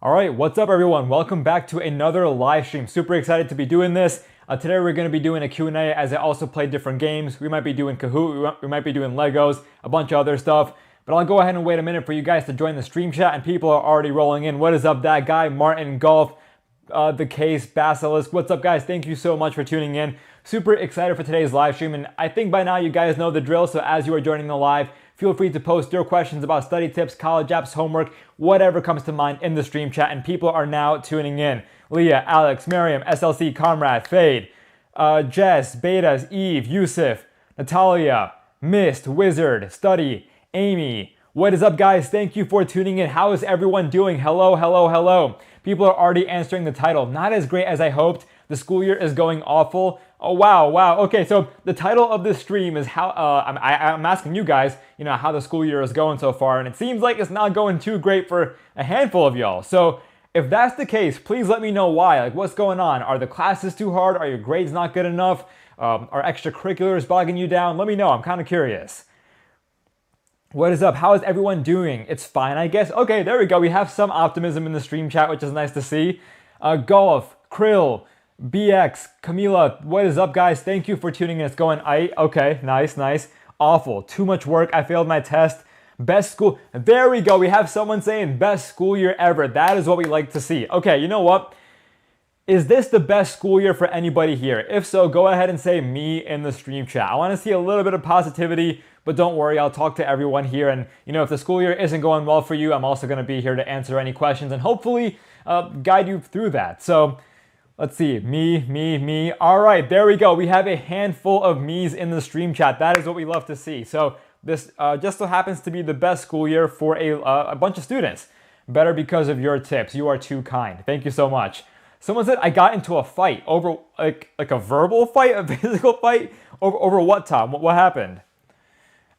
All right, what's up everyone? Welcome back to another live stream. Super excited to be doing this. Today we're going to be doing a Q&A as I also play different games. We might be doing Kahoot, we might be doing Legos, a bunch of other stuff. But I'll go ahead and wait a minute for you guys to join the stream chat, and people are already rolling in. What is up, that guy, Martin Golf, the Case, Basilisk. What's up, guys? Thank you so much for tuning in. Super excited for today's live stream, and I think by now you guys know the drill, so as you are joining the live, feel free to post your questions about study tips, college apps, homework, whatever comes to mind in the stream chat, and people are now tuning in. Leah, Alex, Miriam, SLC, Comrade, Fade, Jess, Betas, Eve, Yusuf, Natalia, Mist, Wizard, Study, Amy. What is up, guys? Thank you for tuning in. How is everyone doing? Hello, hello, hello. People are already answering the title. Not as great as I hoped. The school year is going awful. Oh, wow, wow. Okay, so the title of this stream is how, I'm asking you guys, how the school year is going so far, and it seems like it's not going too great for a handful of y'all. So if that's the case, please let me know why. Like, what's going on? Are the classes too hard? Are your grades not good enough? Are extracurriculars bogging you down? Let me know. I'm kind of curious. What is up? How is everyone doing? It's fine, I guess. Okay, there we go. We have some optimism in the stream chat, which is nice to see. Golf, Krill, BX, Camila, what is up, guys? Thank you for tuning in. It's going okay, nice, nice. Awful, too much work. I failed my test. Best school. There we go. We have someone saying best school year ever. That is what we like to see. Okay, you know what? Is this the best school year for anybody here? If so, go ahead and say me in the stream chat. I want to see a little bit of positivity, but don't worry, I'll talk to everyone here. And if the school year isn't going well for you, I'm also going to be here to answer any questions and hopefully guide you through that. So let's see, me. All right, there we go. We have a handful of me's in the stream chat. That is what we love to see. So this just so happens to be the best school year for a bunch of students. Better because of your tips. You are too kind. Thank you so much. Someone said I got into a fight over like a verbal fight, a physical fight over what, Tom? What happened?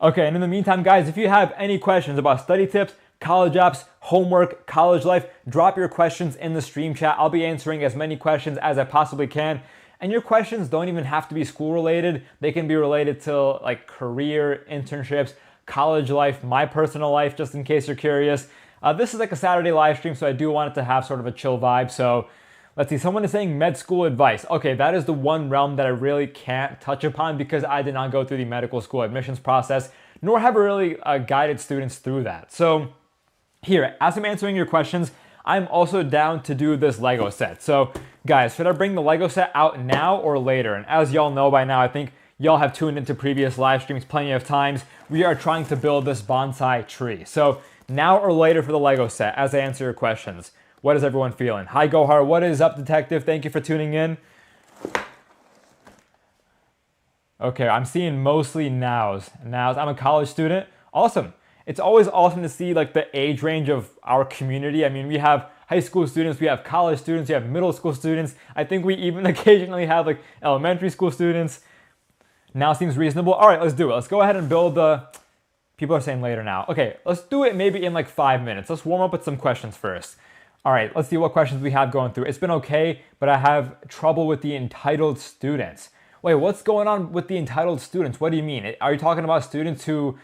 Okay, and in the meantime, guys, if you have any questions about study tips, college apps, homework, college life, drop your questions in the stream chat. I'll be answering as many questions as I possibly can. And your questions don't even have to be school related. They can be related to like career, internships, college life, my personal life, just in case you're curious. This is like a Saturday live stream, so I do want it to have sort of a chill vibe. So let's see, someone is saying med school advice. Okay, that is the one realm that I really can't touch upon because I did not go through the medical school admissions process, nor have I really guided students through that. So here, as I'm answering your questions, I'm also down to do this Lego set. So guys, should I bring the Lego set out now or later? And as y'all know by now, I think y'all have tuned into previous live streams plenty of times. We are trying to build this bonsai tree. So now or later for the Lego set as I answer your questions. What is everyone feeling? Hi, Gohar. What is up, Detective? Thank you for tuning in. Okay, I'm seeing mostly nows. I'm a college student. Awesome. It's always awesome to see like the age range of our community. I mean, we have high school students, we have college students, we have middle school students. I think we even occasionally have like elementary school students. Now seems reasonable. All right, let's do it. Let's go ahead and build the... People are saying later now. Okay, let's do it maybe in like 5 minutes. Let's warm up with some questions first. All right, let's see what questions we have going through. It's been okay, but I have trouble with the entitled students. Wait, what's going on with the entitled students? What do you mean? Are you talking about students who,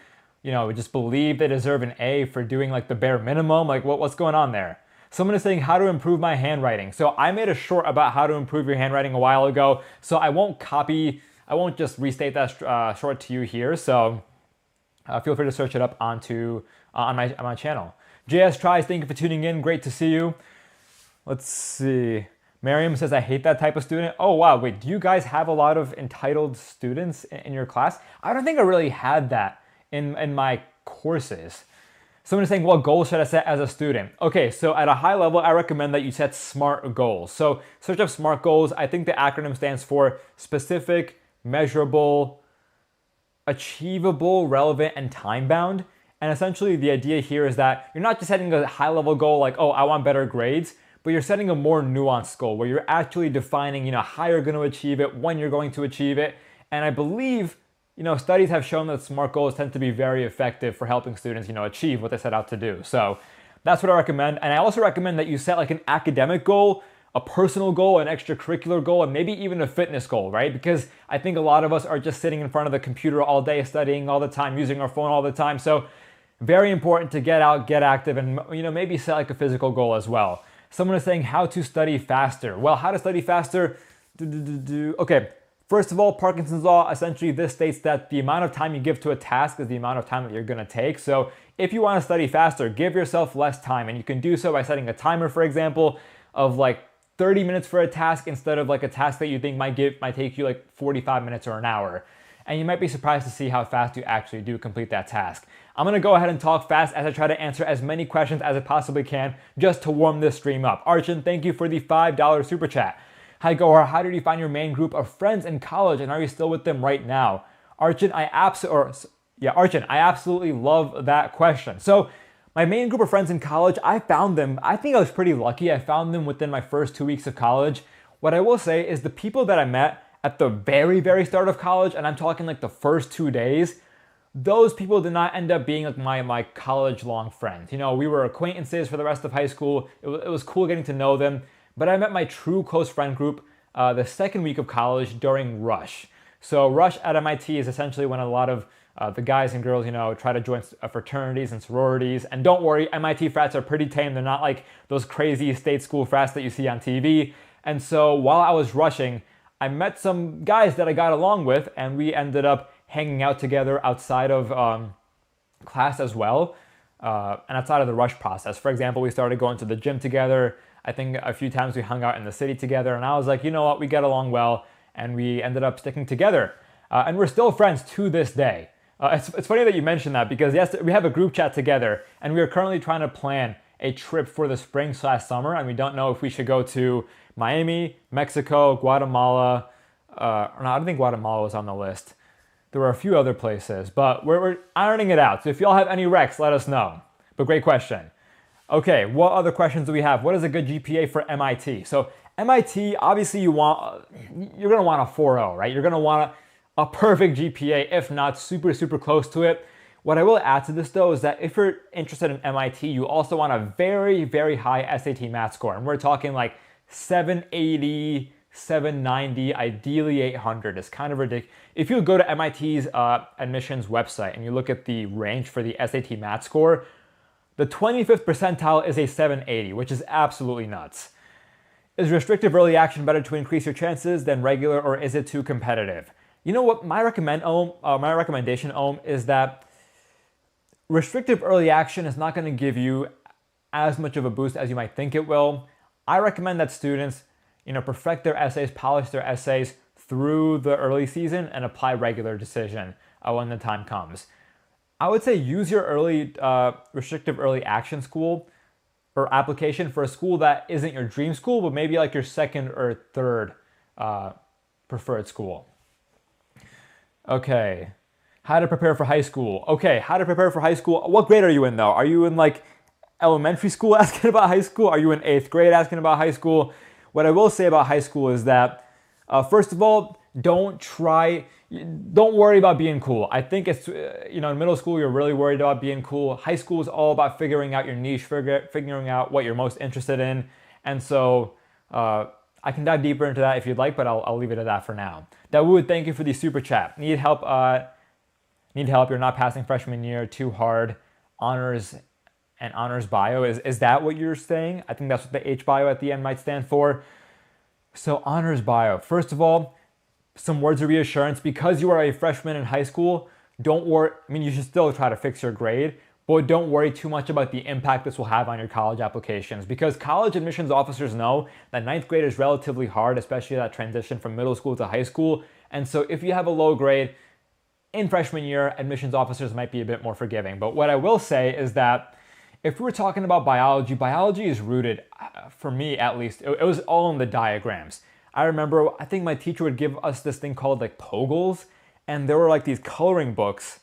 just believe they deserve an A for doing like the bare minimum? Like what's going on there? Someone is saying how to improve my handwriting. So I made a short about how to improve your handwriting a while ago. So I won't just restate that short to you here. So feel free to search it up on my channel. JS Tries, thank you for tuning in. Great to see you. Let's see. Miriam says, I hate that type of student. Oh, wow. Wait, do you guys have a lot of entitled students in your class? I don't think I really had that in my courses. Someone is saying, what goals should I set as a student? Okay, so at a high level, I recommend that you set SMART goals. So search up SMART goals. I think the acronym stands for specific, measurable, achievable, relevant, and time-bound. And essentially the idea here is that you're not just setting a high level goal like, oh, I want better grades, but you're setting a more nuanced goal where you're actually defining, how you're going to achieve it, when you're going to achieve it. And I believe, studies have shown that SMART goals tend to be very effective for helping students, achieve what they set out to do. So that's what I recommend. And I also recommend that you set like an academic goal, a personal goal, an extracurricular goal, and maybe even a fitness goal, right? Because I think a lot of us are just sitting in front of the computer all day, studying all the time, using our phone all the time. So Very important to get out, get active, and maybe set like a physical goal as well. Someone is saying how to study faster. Well, how to study faster? Okay, first of all, Parkinson's law, essentially this states that the amount of time you give to a task is the amount of time that you're going to take. So if you want to study faster, give yourself less time, and you can do so by setting a timer, for example, of like 30 minutes for a task instead of like a task that you think might take you like 45 minutes or an hour. And you might be surprised to see how fast you actually do complete that task. I'm gonna go ahead and talk fast as I try to answer as many questions as I possibly can just to warm this stream up. Archon, thank you for the $5 super chat. Hi Gohar, how did you find your main group of friends in college and are you still with them right now? Archon, I absolutely love that question. So my main group of friends in college, I found them, I think I was pretty lucky. I found them within my first 2 weeks of college. What I will say is the people that I met at the very, very start of college, and I'm talking like the first 2 days, those people did not end up being like my college-long friends. We were acquaintances for the rest of high school. It was cool getting to know them, but I met my true close friend group the second week of college during Rush. So Rush at MIT is essentially when a lot of the guys and girls, try to join fraternities and sororities. And don't worry, MIT frats are pretty tame. They're not like those crazy state school frats that you see on TV. And so while I was rushing, I met some guys that I got along with, and we ended up hanging out together outside of class as well, and outside of the rush process. For example, we started going to the gym together. I think a few times we hung out in the city together, and I was like, you know what, we get along well, and we ended up sticking together. And we're still friends to this day. It's funny that you mentioned that because yes, we have a group chat together, and we are currently trying to plan a trip for the spring/summer, and we don't know if we should go to Miami, Mexico, Guatemala. No, I don't think Guatemala was on the list. There were a few other places, but we're ironing it out. So if y'all have any recs, let us know. But great question. Okay, what other questions do we have? What is a good GPA for MIT? So MIT, obviously you're gonna want a 4.0, right? You're gonna want a perfect GPA, if not super, super close to it. What I will add to this though is that if you're interested in MIT, you also want a very, very high SAT math score. And we're talking like 780, 790, ideally 800. It's kind of ridiculous. If you go to MIT's admissions website and you look at the range for the SAT math score, the 25th percentile is a 780, which is absolutely nuts. Is restrictive early action better to increase your chances than regular, or is it too competitive? You know what, my recommendation, is that restrictive early action is not going to give you as much of a boost as you might think it will. I recommend that students, perfect their essays, polish their essays through the early season and apply regular decision when the time comes. I would say use your restrictive early action school or application for a school that isn't your dream school, but maybe like your second or third preferred school. Okay, how to prepare for high school. Okay, how to prepare for high school. What grade are you in though? Are you in like elementary school asking about high school? Are you in 8th grade asking about high school? What I will say about high school is that, first of all, don't worry about being cool. I think it's, in middle school, you're really worried about being cool. High school is all about figuring out your niche, figuring out what you're most interested in. And so I can dive deeper into that if you'd like, but I'll leave it at that for now. Dawood, thank you for the super chat. Need help? You're not passing freshman year, too hard. Honors and honors bio. Is that what you're saying? I think that's what the H bio at the end might stand for. So honors bio. First of all, some words of reassurance. Because you are a freshman in high school, don't worry. You should still try to fix your grade, but don't worry too much about the impact this will have on your college applications, because college admissions officers know that 9th grade is relatively hard, especially that transition from middle school to high school. And so if you have a low grade in freshman year, admissions officers might be a bit more forgiving. But what I will say is that if we were talking about biology is rooted, for me at least, it was all in the diagrams. I remember, I think my teacher would give us this thing called like Pogles, and there were like these coloring books.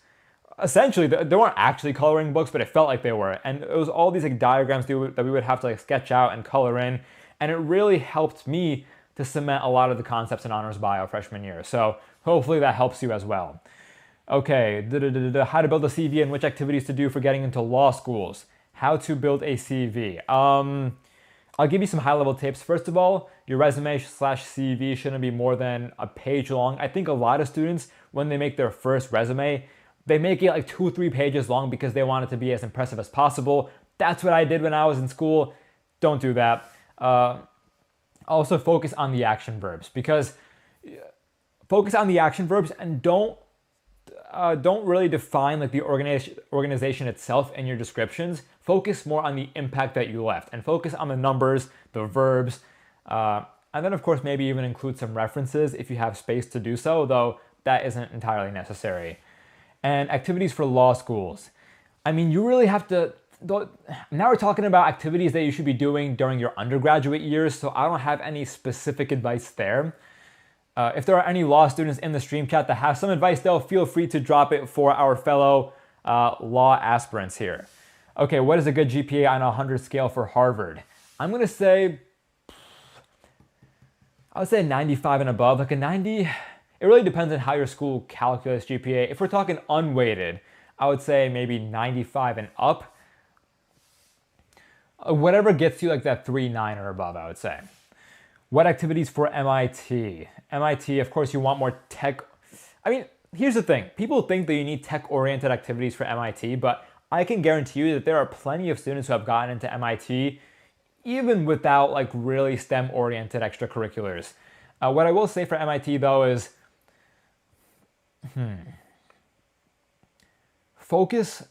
Essentially, they weren't actually coloring books, but it felt like they were. And it was all these like diagrams that we would have to like sketch out and color in. And it really helped me to cement a lot of the concepts in honors bio freshman year. So hopefully that helps you as well. Okay, how to build a CV and which activities to do for getting into law schools. How to build a CV. I'll give you some high-level tips. First of all, your resume/CV shouldn't be more than a page long. I think a lot of students, when they make their first resume, They make it like 2 or 3 pages long because they want it to be as impressive as possible. That's what I did when I was in school. Don't do that. Also focus on the action verbs, because focus on the action verbs and don't really define like the organization itself in your descriptions. Focus more on the impact that you left, and focus on the numbers, the verbs, and then of course maybe even include some references if you have space to do so, though that isn't entirely necessary. And activities for law schools. I mean, you really have to, now we're talking about activities that you should be doing during your undergraduate years, so I don't have any specific advice there. If there are any law students in the stream chat that have some advice, though, feel free to drop it for our fellow law aspirants here. Okay, what is a good GPA on a 100 scale for Harvard? I'm going to say, I would say 95 and above, like a 90. It really depends on how your school calculates GPA. If we're talking unweighted, I would say maybe 95 and up. Whatever gets you like that 3.9 or above, I would say. What activities for MIT? MIT, of course, you want more tech. I mean, here's the thing. People think that you need tech-oriented activities for MIT, but I can guarantee you that there are plenty of students who have gotten into MIT even without like really STEM-oriented extracurriculars. What I will say for MIT, though, is focus.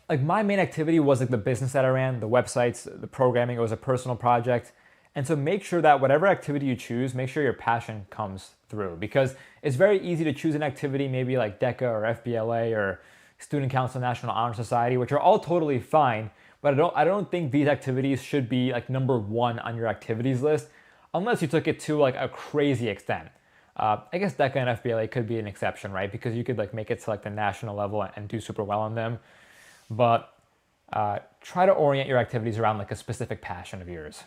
Like my main activity was like the business that I ran, the websites, the programming. It was a personal project. And so make sure that whatever activity you choose, make sure your passion comes through, because it's very easy to choose an activity maybe like DECA or FBLA or Student Council National Honor Society, which are all totally fine, but I don't think these activities should be like number one on your activities list unless you took it to like a crazy extent. I guess DECA and FBLA could be an exception, right? Because you could like make it to like the national level and do super well on them. But try to orient your activities around like a specific passion of yours.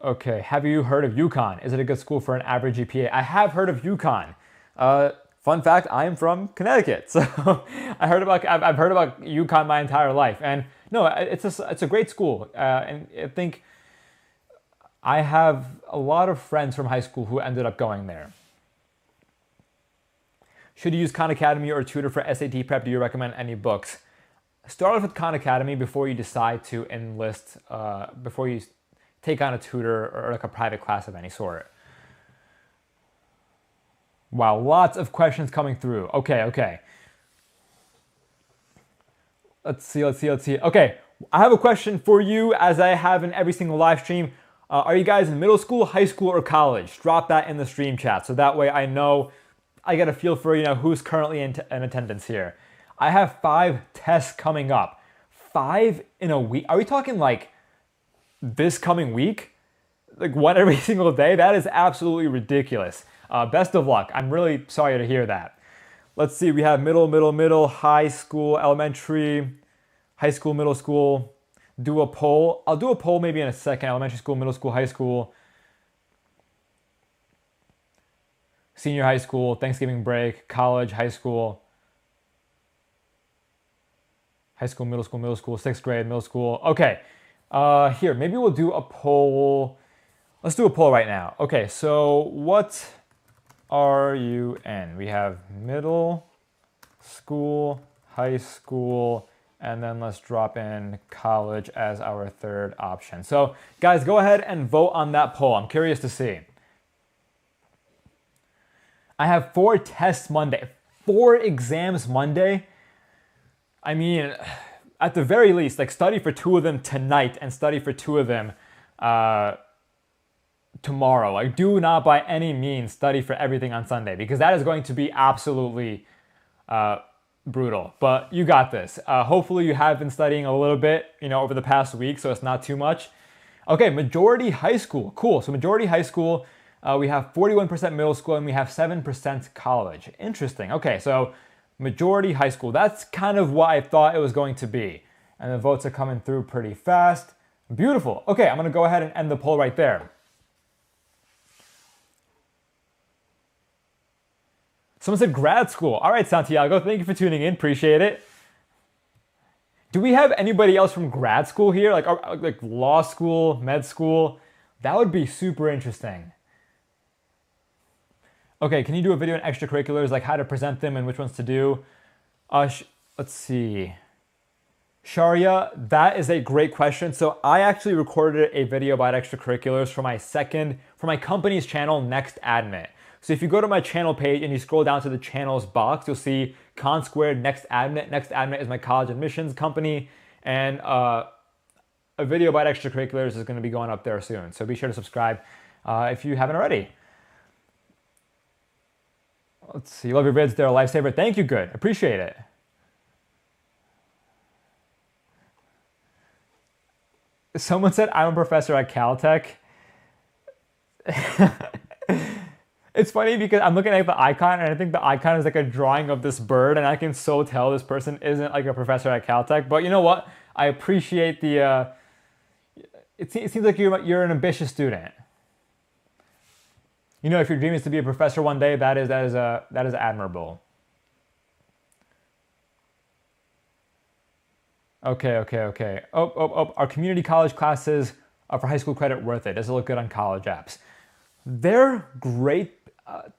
Okay, have you heard of UConn? Is it a good school for an average GPA? I have heard of UConn. Fun fact, I am from Connecticut, so I've heard about UConn my entire life. And no, it's a great school, and I think I have a lot of friends from high school who ended up going there. Should you use Khan Academy or tutor for SAT prep? Do you recommend any books? Start off with Khan Academy before you decide to enlist, before you take on a tutor or like a private class of any sort. Wow, lots of questions coming through. Okay. Let's see. Okay, I have a question for you, as I have in every single live stream. Are you guys in middle school, high school, or college? Drop that in the stream chat, so that way I know, I get a feel for who's currently in attendance here. I have 5 tests coming up. 5 in a week? Are we talking like this coming week? Like one every single day? That is absolutely ridiculous. Best of luck. I'm really sorry to hear that. Let's see, we have middle, high school, elementary, high school, middle school. Do a poll. I'll do a poll maybe in a second. Elementary school, middle school, high school, senior high school, Thanksgiving break, college, high school, middle school, 6th grade, middle school. Okay, here, maybe we'll do a poll. Let's do a poll right now. Okay, so what are you in? We have middle school, high school, and then let's drop in college as our third option. So guys, go ahead and vote on that poll. I'm curious to see. I have 4 tests Monday, 4 exams Monday. I mean, at the very least, like study for 2 of them tonight and study for 2 of them tomorrow. Like, do not by any means study for everything on Sunday, because that is going to be absolutely brutal. But you got this. Hopefully you have been studying a little bit, over the past week, so it's not too much. Okay, majority high school. Cool. So majority high school, we have 41% middle school, and we have 7% college. Interesting. Okay, so majority high school. That's kind of what I thought it was going to be. And the votes are coming through pretty fast. Beautiful. Okay, I'm going to go ahead and end the poll right there. Someone said grad school. All right, Santiago, thank you for tuning in. Appreciate it. Do we have anybody else from grad school here? Like law school, med school? That would be super interesting. Okay, can you do a video on extracurriculars, like how to present them and which ones to do? Let's see. Sharia, that is a great question. So I actually recorded a video about extracurriculars for my company's channel, Next Admit. So if you go to my channel page and you scroll down to the channels box, you'll see Con Squared Next Admit. Next Admit is my college admissions company, and a video about extracurriculars is going to be going up there soon. So be sure to subscribe if you haven't already. Let's see. Love your vids. They're a lifesaver. Thank you. Good. Appreciate it. Someone said I'm a professor at Caltech. It's funny because I'm looking at the icon and I think the icon is like a drawing of this bird, and I can so tell this person isn't like a professor at Caltech. But you know what? I appreciate the. It seems like you're an ambitious student. You know, if your dream is to be a professor one day, that is admirable. Okay. Oh. Are community college classes for high school credit worth it? Does it look good on college apps? They're great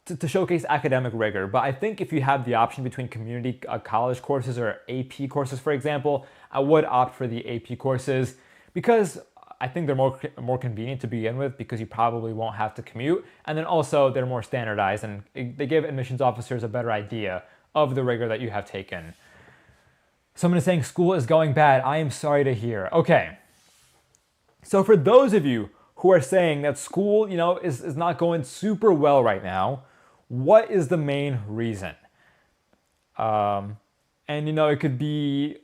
to showcase academic rigor, but I think if you have the option between community college courses or AP courses, for example, I would opt for the AP courses because I think they're more convenient to begin with because you probably won't have to commute, and then also they're more standardized and they give admissions officers a better idea of the rigor that you have taken. Someone is saying school is going bad. I am sorry to hear. Okay. So for those of you who are saying that school, is not going super well right now, what is the main reason? And it could be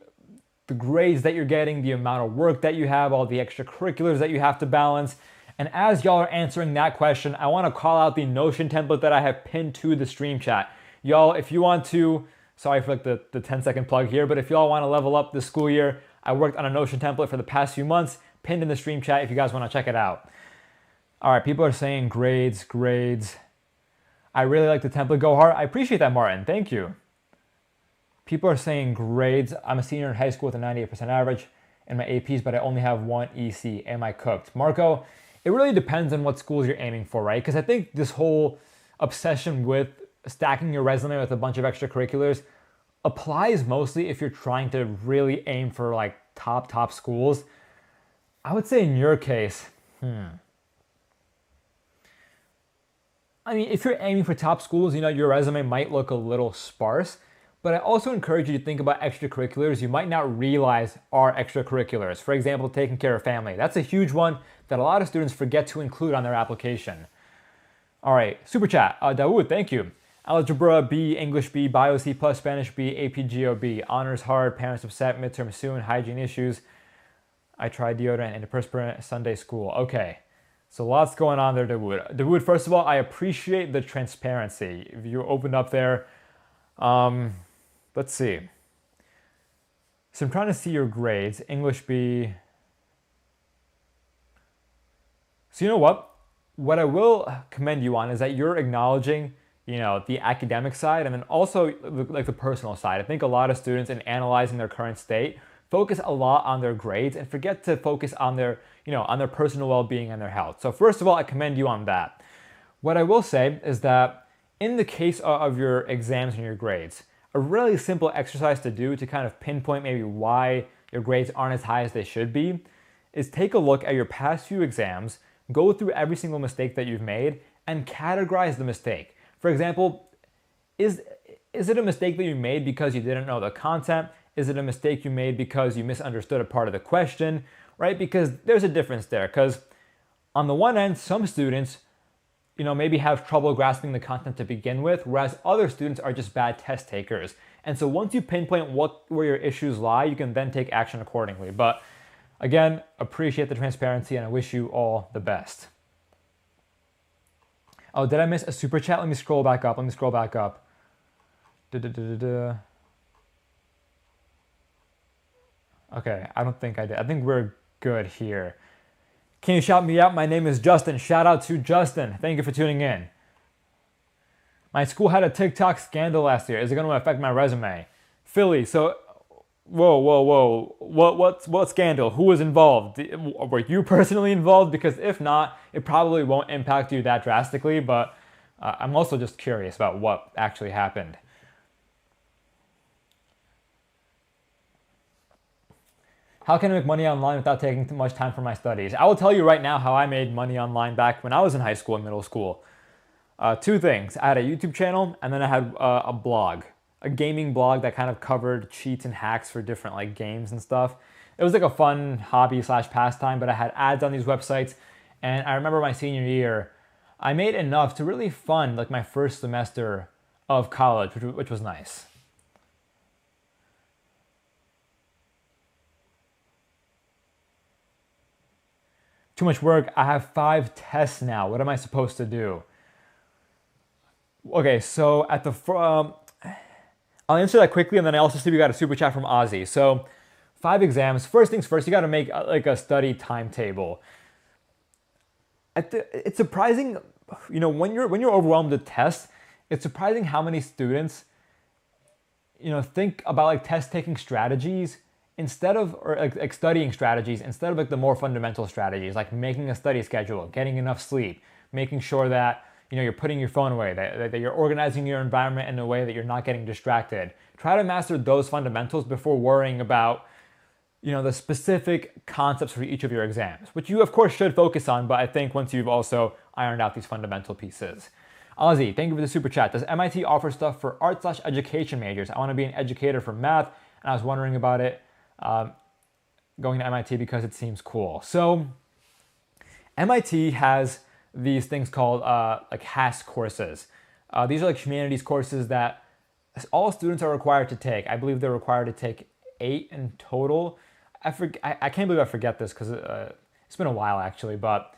the grades that you're getting, the amount of work that you have, all the extracurriculars that you have to balance. And as y'all are answering that question, I want to call out the Notion template that I have pinned to the stream chat. Y'all, if you want to, sorry for like the 10-second plug here, but if y'all want to level up this school year, I worked on a Notion template for the past few months, pinned in the stream chat if you guys want to check it out. All right, people are saying grades. I really like the template. Go hard. I appreciate that, Martin. Thank you. People are saying grades. I'm a senior in high school with a 98% average in my APs, but I only have one EC. Am I cooked? Marco, it really depends on what schools you're aiming for, right? Because I think this whole obsession with stacking your resume with a bunch of extracurriculars applies mostly if you're trying to really aim for like top schools. I would say in your case, I mean, if you're aiming for top schools, your resume might look a little sparse, but I also encourage you to think about extracurriculars you might not realize are extracurriculars. For example, taking care of family. That's a huge one that a lot of students forget to include on their application. All right, super chat. Dawood, thank you. Algebra B, English B, Bio C+, Spanish B, AP Geo B. Honors hard, parents upset, midterm soon, hygiene issues. I tried deodorant, antiperspirant, Sunday school. Okay, so lots going on there, Dawood. Dawood, first of all, I appreciate the transparency. If you opened up there, let's see. So I'm trying to see your grades. English B. So you know what? What I will commend you on is that you're acknowledging, the academic side and then also like the personal side. I think a lot of students in analyzing their current state focus a lot on their grades and forget to focus on their, on their personal well-being and their health. So first of all, I commend you on that. What I will say is that in the case of your exams and your grades, a really simple exercise to do to kind of pinpoint maybe why your grades aren't as high as they should be is take a look at your past few exams, go through every single mistake that you've made, and categorize the mistake. For example, is it a mistake that you made because you didn't know the content? Is it a mistake you made because you misunderstood a part of the question, right? Because there's a difference there. Because on the one end, some students, maybe have trouble grasping the content to begin with, whereas other students are just bad test takers. And so once you pinpoint where your issues lie, you can then take action accordingly. But again, appreciate the transparency and I wish you all the best. Oh, did I miss a super chat? Let me scroll back up. Okay, I don't think I did. I think we're good here. Can you shout me out? My name is Justin. Shout out to Justin. Thank you for tuning in. My school had a TikTok scandal last year. Is it going to affect my resume? Philly, so whoa. What scandal? Who was involved? Were you personally involved? Because if not, it probably won't impact you that drastically. But I'm also just curious about what actually happened. How can I make money online without taking too much time from my studies? I will tell you right now how I made money online back when I was in high school and middle school. Two things. I had a YouTube channel and then I had a blog, a gaming blog that kind of covered cheats and hacks for different like games and stuff. It was like a fun hobby slash pastime, but I had ads on these websites. And I remember my senior year, I made enough to really fund like my first semester of college, which was nice. Too much work. I have 5 tests now. What am I supposed to do? Okay, so I'll answer that quickly, and then I also see we got a super chat from Ozzy. So, 5 exams. First things first, you got to make like a study timetable. It's surprising, when you're overwhelmed with tests, it's surprising how many students, think about like test taking strategies instead of or like studying strategies instead of like the more fundamental strategies, like making a study schedule, getting enough sleep, making sure that you're putting your phone away, that you're organizing your environment in a way that you're not getting distracted. Try to master those fundamentals before worrying about the specific concepts for each of your exams, which you of course should focus on, but I think once you've also ironed out these fundamental pieces. Ozzy, thank you for the super chat. Does MIT offer stuff for art/education majors? I want to be an educator for math, and I was wondering about it, going to MIT because it seems cool. So MIT has these things called like HAS courses. These are like humanities courses that all students are required to take. I believe they're required to take 8 in total. I can't believe I forget this because it's been a while actually, but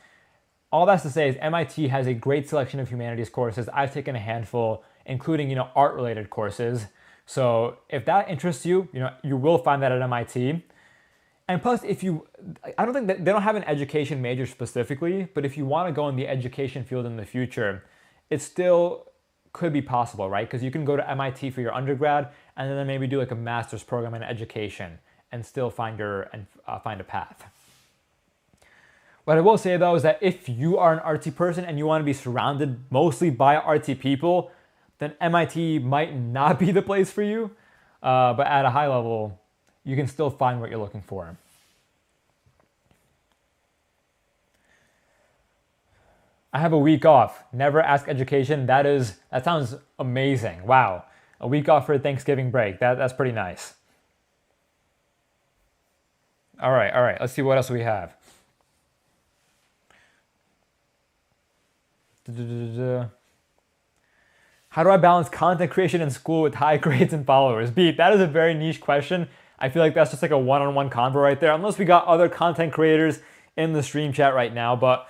all that's to say is MIT has a great selection of humanities courses. I've taken a handful, including art-related courses. So if that interests you, you will find that at MIT. And plus, I don't think that they don't have an education major specifically, but if you want to go in the education field in the future, it still could be possible, right? Because you can go to MIT for your undergrad and then maybe do like a master's program in education and still find a path. What I will say though is that if you are an artsy person and you want to be surrounded mostly by artsy people, then MIT might not be the place for you. But at a high level, you can still find what you're looking for. I have a week off. Never ask education. That sounds amazing. Wow. A week off for a Thanksgiving break. That's pretty nice. All right. Let's see what else we have. How do I balance content creation in school with high grades and followers? Beat, that is a very niche question. I feel like that's just like a one-on-one convo right there, unless we got other content creators in the stream chat right now. But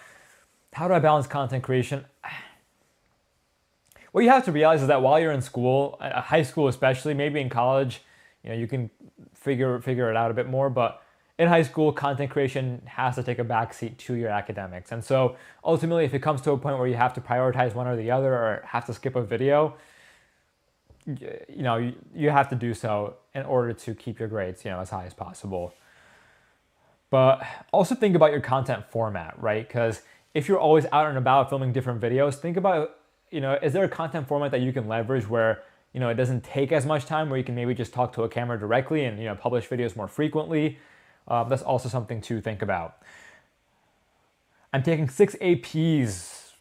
how do I balance content creation? What you have to realize is that while you're in school, high school especially, maybe in college, you can figure it out a bit more, but in high school, content creation has to take a backseat to your academics. And so ultimately, if it comes to a point where you have to prioritize one or the other or have to skip a video, you have to do so in order to keep your grades, as high as possible. But also think about your content format, right? Because if you're always out and about filming different videos, think about, is there a content format that you can leverage where, it doesn't take as much time, where you can maybe just talk to a camera directly and, publish videos more frequently. That's also something to think about. I'm taking 6 APs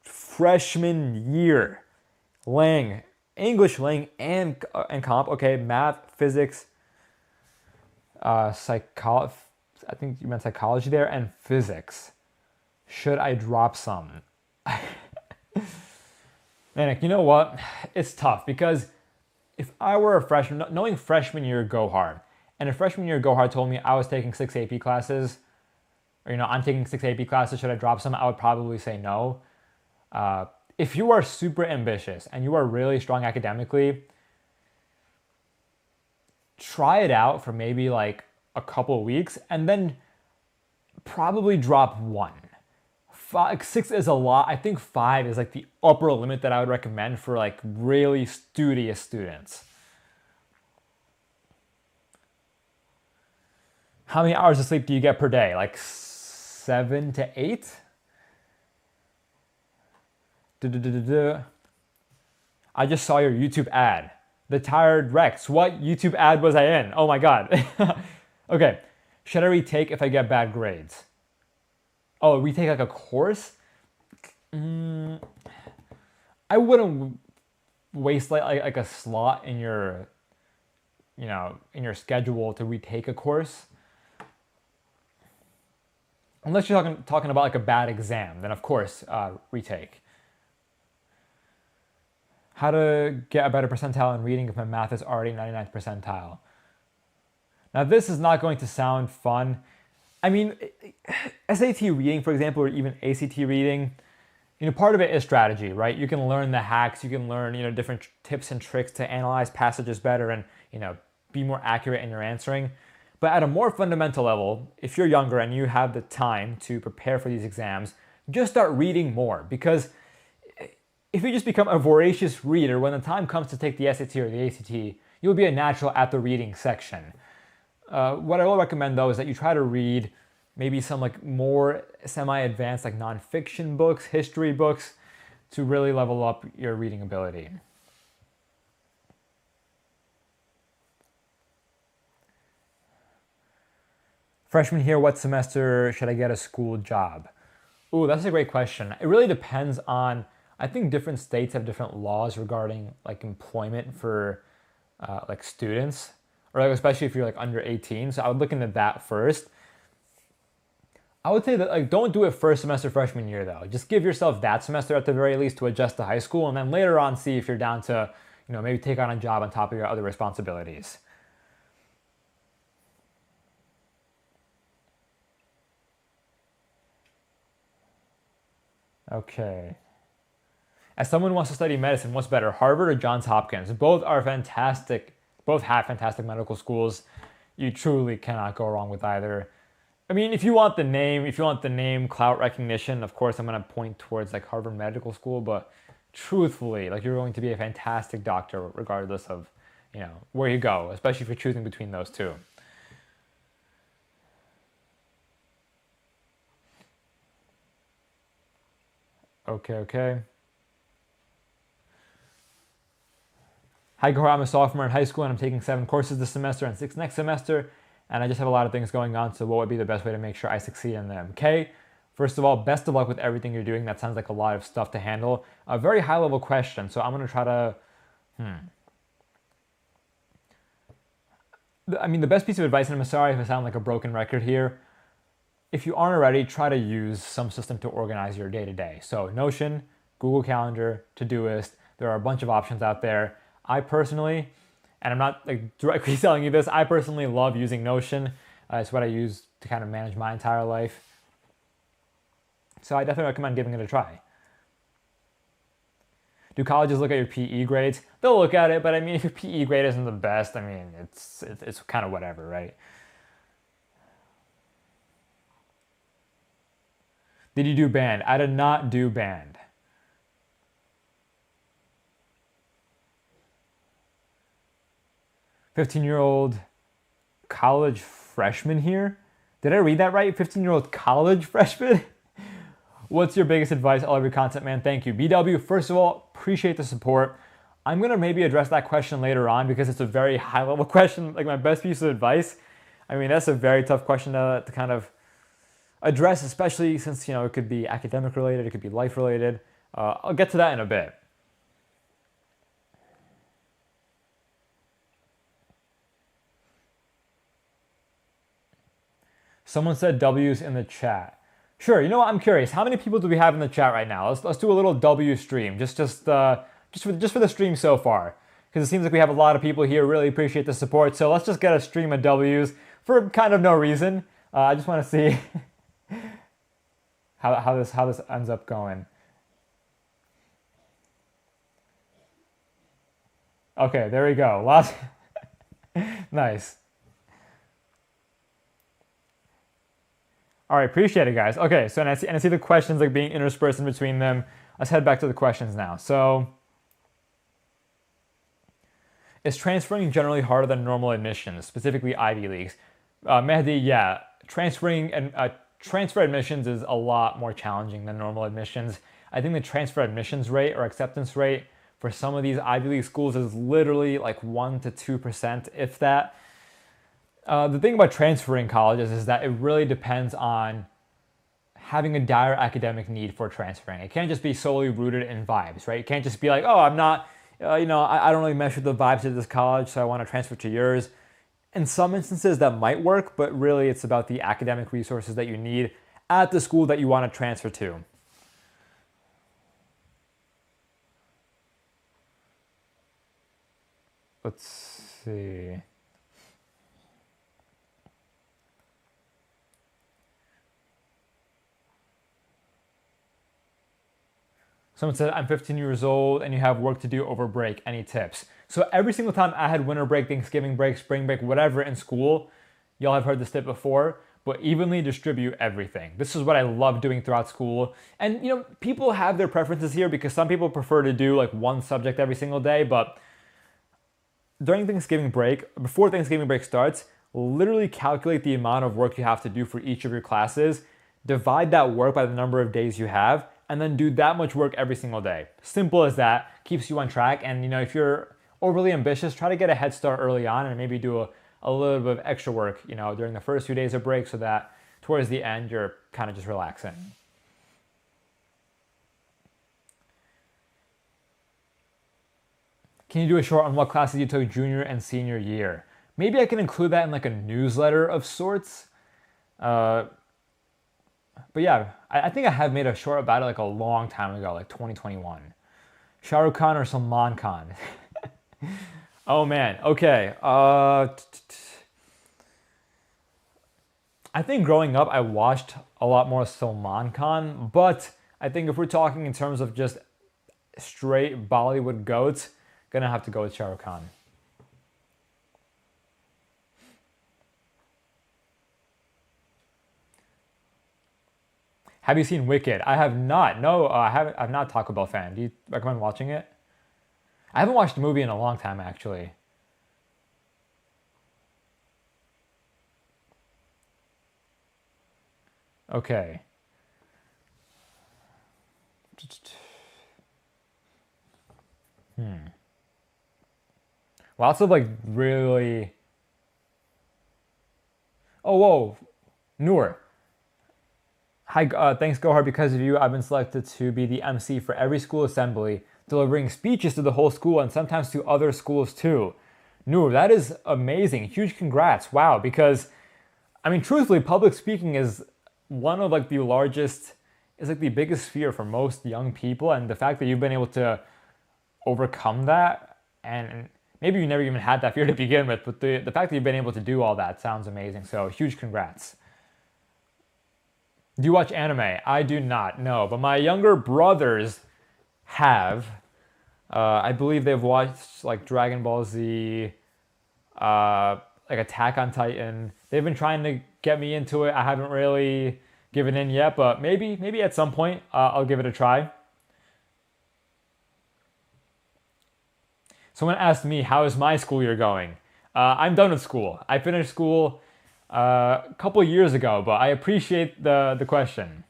freshman year. English, and comp. Okay, math, physics, psychology. I think you meant psychology there, and physics. Should I drop some? Manic, you know what? It's tough because if I were a freshman, knowing freshman year go hard, and if freshman year go hard told me I was taking 6 AP classes, or I'm taking 6 AP classes, should I drop some? I would probably say no. If you are super ambitious and you are really strong academically, try it out for maybe like a couple of weeks and then probably drop 1. 6 is a lot. I think 5 is like the upper limit that I would recommend for like really studious students. How many hours of sleep do you get per day? Like 7 to 8? Duh. I just saw your YouTube ad. The Tired Rex. What YouTube ad was I in? Oh my god. Okay. Should I retake if I get bad grades? Oh, retake like a course? I wouldn't waste like a slot in your in your schedule to retake a course. Unless you're talking about like a bad exam, then of course retake. How to get a better percentile in reading if my math is already 99th percentile. Now this is not going to sound fun. I mean, SAT reading, for example, or even ACT reading, part of it is strategy, right? You can learn the hacks, you can learn, different tips and tricks to analyze passages better and, be more accurate in your answering. But at a more fundamental level, if you're younger and you have the time to prepare for these exams, just start reading more, because if you just become a voracious reader, when the time comes to take the SAT or the ACT, you'll be a natural at the reading section. What I will recommend though is that you try to read maybe some like more semi-advanced like nonfiction books, history books, to really level up your reading ability. Freshman here, what semester should I get a school job? Ooh, that's a great question. It really depends on, I think different states have different laws regarding like employment for like students, or like especially if you're like under 18. So I would look into that first. I would say that like don't do it first semester freshman year though. Just give yourself that semester at the very least to adjust to high school, and then later on see if you're down to, maybe take on a job on top of your other responsibilities. Okay. As someone who wants to study medicine, what's better, Harvard or Johns Hopkins? Both are fantastic. Both have fantastic medical schools. You truly cannot go wrong with either. I mean, if you want the name, clout recognition, of course I'm going to point towards like Harvard Medical School, but truthfully, like you're going to be a fantastic doctor regardless of, where you go, especially if you're choosing between those two. Okay. Hi, Gahar. I'm a sophomore in high school and I'm taking 7 courses this semester and 6 next semester. And I just have a lot of things going on. So what would be the best way to make sure I succeed in them? Okay. First of all, best of luck with everything you're doing. That sounds like a lot of stuff to handle. A very high level question. So I'm going to try to, the best piece of advice, and I'm sorry if I sound like a broken record here. If you aren't already, try to use some system to organize your day-to-day. So Notion, Google Calendar, Todoist, there are a bunch of options out there. I personally, and I'm not like directly telling you this, I personally love using Notion. It's what I use to kind of manage my entire life. So I definitely recommend giving it a try. Do colleges look at your PE grades? They'll look at it, but I mean, if your PE grade isn't the best, I mean, it's kind of whatever, right? Did you do band? I did not do band. "15-year-old college freshman here." Did I read that right? 15-year-old college freshman? What's your biggest advice? I love your content, man. Thank you. BW, first of all, appreciate the support. I'm going to maybe address that question later on because it's a very high-level question, like my best piece of advice. I mean, that's a very tough question to kind of address, especially since, it could be academic related, it could be life related. I'll get to that in a bit. Someone said W's in the chat. Sure, you know what? I'm curious. How many people do we have in the chat right now? Let's do a little W stream, just for the stream so far, because it seems like we have a lot of people here. Really appreciate the support. So let's just get a stream of W's for kind of no reason. I just want to see how this ends up going. Okay, there we go. Lots. Nice. All right, appreciate it, guys. Okay, so and I see the questions like being interspersed in between them. Let's head back to the questions now. So, is transferring generally harder than normal admissions, specifically Ivy Leagues? Mehdi, yeah, transfer admissions is a lot more challenging than normal admissions. I think the transfer admissions rate or acceptance rate for some of these Ivy League schools is literally like 1 to 2%, if that. The thing about transferring colleges is that it really depends on having a dire academic need for transferring. It can't just be solely rooted in vibes, right? It can't just be like, oh, I'm not, I don't really mesh with the vibes of this college, so I want to transfer to yours. In some instances, that might work, but really it's about the academic resources that you need at the school that you want to transfer to. Let's see. Someone said, I'm 15 years old and you have work to do over break. Any tips? So every single time I had winter break, Thanksgiving break, spring break, whatever in school, y'all have heard this tip before, but evenly distribute everything. This is what I love doing throughout school. And people have their preferences here because some people prefer to do like one subject every single day, but during Thanksgiving break, before Thanksgiving break starts, literally calculate the amount of work you have to do for each of your classes, divide that work by the number of days you have, and then do that much work every single day. Simple as that, keeps you on track. And if you're overly ambitious, try to get a head start early on and maybe do a little bit of extra work, during the first few days of break so that towards the end, you're kind of just relaxing. Can you do a short on what classes you took junior and senior year? Maybe I can include that in like a newsletter of sorts. But yeah, I think I have made a short about it like a long time ago, like 2021. Shah Rukh Khan or Salman Khan? Oh man, okay. I think growing up I watched a lot more Salman Khan, but I think if we're talking in terms of just straight Bollywood goats, gonna have to go with Shah Rukh Khan. Have you seen Wicked? I have not. No, I haven't. I'm not a Taco Bell fan. Do you recommend watching it? I haven't watched the movie in a long time, actually. Okay. Lots of like really. Oh, whoa, Noor. Hi, thanks Gohar. Because of you, I've been selected to be the MC for every school assembly, delivering speeches to the whole school and sometimes to other schools too. Noor, that is amazing. Huge congrats. Wow. Because, I mean, truthfully, public speaking is one of like the largest, is like the biggest fear for most young people. And the fact that you've been able to overcome that, and maybe you never even had that fear to begin with, but the fact that you've been able to do all that sounds amazing. So huge congrats. Do you watch anime? I do not, no. But my younger brothers have. I believe they've watched like Dragon Ball Z, like Attack on Titan. They've been trying to get me into it. I haven't really given in yet, but maybe at some point I'll give it a try. Someone asked me, how is my school year going? I'm done with school. I finished school a couple years ago, but I appreciate the question.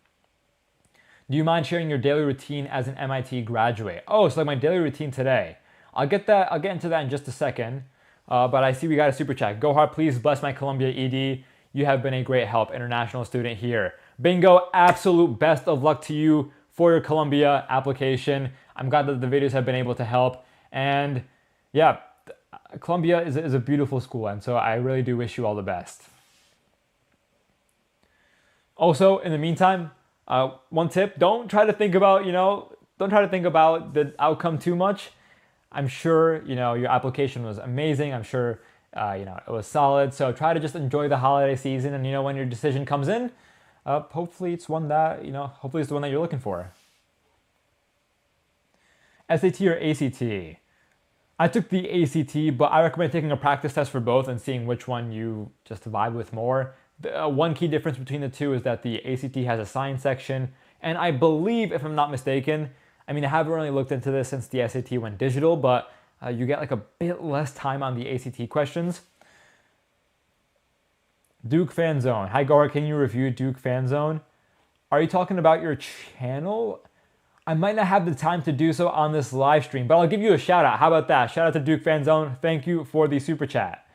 Do you mind sharing your daily routine as an MIT graduate? Oh, so like my daily routine today. I'll get into that in just a second. But I see we got a super chat. Gohar, please bless my Columbia ED. You have been a great help, international student here. Bingo, absolute best of luck to you for your Columbia application. I'm glad that the videos have been able to help. And yeah, Columbia is a beautiful school, and so I really do wish you all the best. Also, in the meantime, one tip, don't try to think about the outcome too much. I'm sure, your application was amazing. I'm sure, it was solid. So try to just enjoy the holiday season. And, when your decision comes in, hopefully it's one that, hopefully it's the one that you're looking for. SAT or ACT? I took the ACT, but I recommend taking a practice test for both and seeing which one you just vibe with more. One key difference between the two is that the ACT has a science section, and I believe, if I'm not mistaken, I haven't really looked into this since the SAT went digital, but you get like a bit less time on the ACT questions. Duke Fan Zone. Hi, Gar, can you review Duke Fan Zone? Are you talking about your channel? I might not have the time to do so on this live stream, but I'll give you a shout out. How about that? Shout out to Duke Fan Zone. Thank you for the super chat.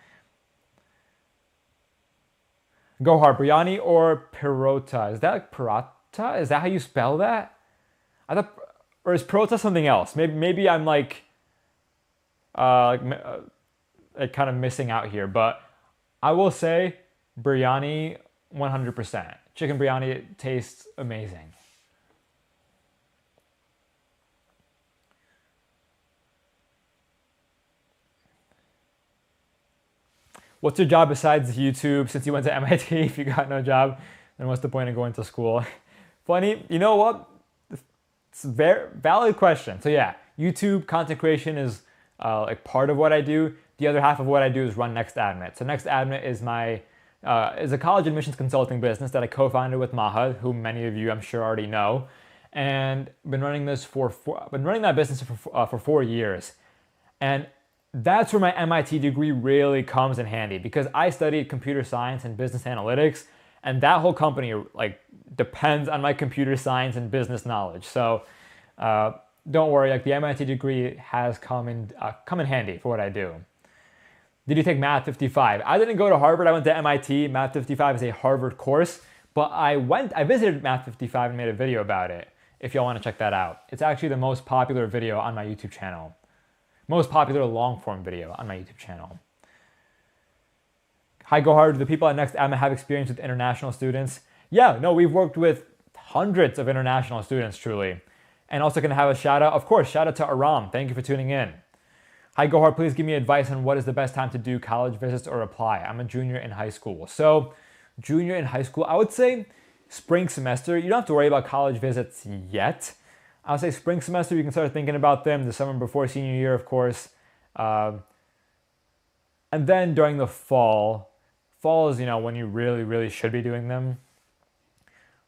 Go hard, biryani or pirota? Is that like pirata? Is that how you spell that? I thought, or is pirota something else? Maybe I'm like kind of missing out here, but I will say biryani 100%. Chicken biryani tastes amazing. What's your job besides YouTube? Since you went to MIT, if you got no job, then what's the point of going to school? Funny, you know what? It's a very valid question. So yeah, YouTube content creation is like part of what I do. The other half of what I do is run Next Admit. So Next Admit is is a college admissions consulting business that I co-founded with Maha, who many of you I'm sure already know, and been running that business for 4 years. And that's where my MIT degree really comes in handy, because I studied computer science and business analytics, and that whole company like depends on my computer science and business knowledge. So don't worry, like the MIT degree has come in handy for what I do. Did you take Math 55? I didn't go to Harvard. I went to MIT. Math 55 is a Harvard course, but I visited Math 55 and made a video about it. If y'all want to check that out, it's actually the most popular video on my YouTube channel. Most popular long form video on my YouTube channel. Hi, go hard. Do the people at Next Admit have experience with international students? Yeah, no, we've worked with hundreds of international students, truly. And also going to have a shout out, of course, shout out to Aram. Thank you for tuning in. Hi, go hard. Please give me advice on what is the best time to do college visits or apply. I'm a junior in high school. So, junior in high school, I would say spring semester. You don't have to worry about college visits yet. I would say spring semester, you can start thinking about them. The summer before senior year, of course. And then during the fall is, when you really, really should be doing them.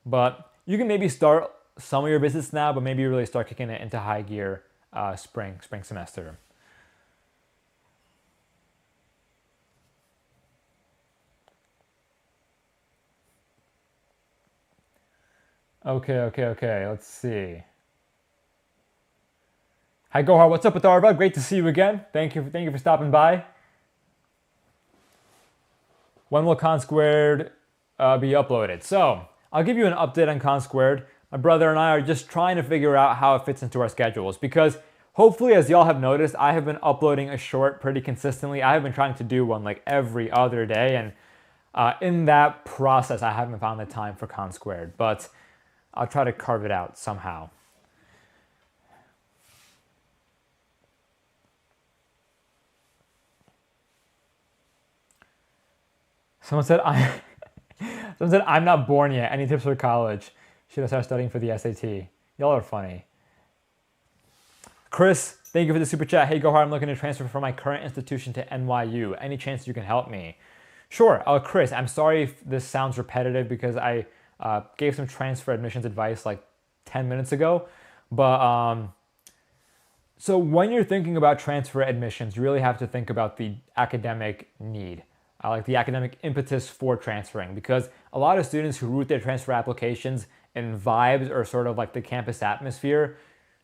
But you can maybe start some of your visits now, but maybe really start kicking it into high gear spring semester. Okay. Let's see. Hi, Gohar. What's up with Arva? Great to see you again. Thank you for stopping by. When will Con Squared be uploaded? So I'll give you an update on Con Squared. My brother and I are just trying to figure out how it fits into our schedules, because hopefully, as y'all have noticed, I have been uploading a short pretty consistently. I have been trying to do one like every other day, and in that process, I haven't found the time for Con Squared, but I'll try to carve it out somehow. Someone said I'm not born yet. Any tips for college? Should I start studying for the SAT? Y'all are funny. Chris, thank you for the super chat. Hey, Gohar, I'm looking to transfer from my current institution to NYU. Any chance you can help me? Sure. Chris, I'm sorry if this sounds repetitive, because I gave some transfer admissions advice like 10 minutes ago. But so when you're thinking about transfer admissions, you really have to think about the academic need. Like the academic impetus for transferring, because a lot of students who root their transfer applications in vibes or sort of like the campus atmosphere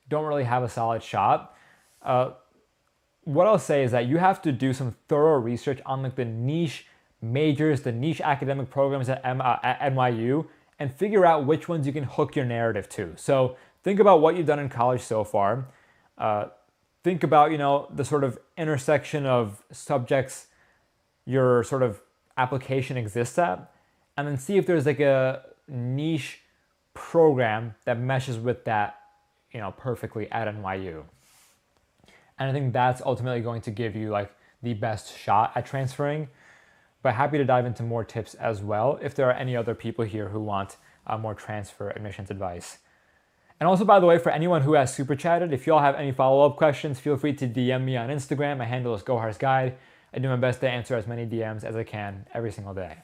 don't really have a solid shot. What I'll say is that you have to do some thorough research on like the niche majors, the niche academic programs at NYU, and figure out which ones you can hook your narrative to. So think about what you've done in college so far. Think about, the sort of intersection of subjects your sort of application exists at, and then see if there's like a niche program that meshes with that, perfectly at NYU. And I think that's ultimately going to give you like the best shot at transferring. But happy to dive into more tips as well if there are any other people here who want more transfer admissions advice. And also, by the way, for anyone who has super chatted, if y'all have any follow-up questions, feel free to DM me on Instagram. My handle is Gohar's Guide. I do my best to answer as many DMs as I can every single day.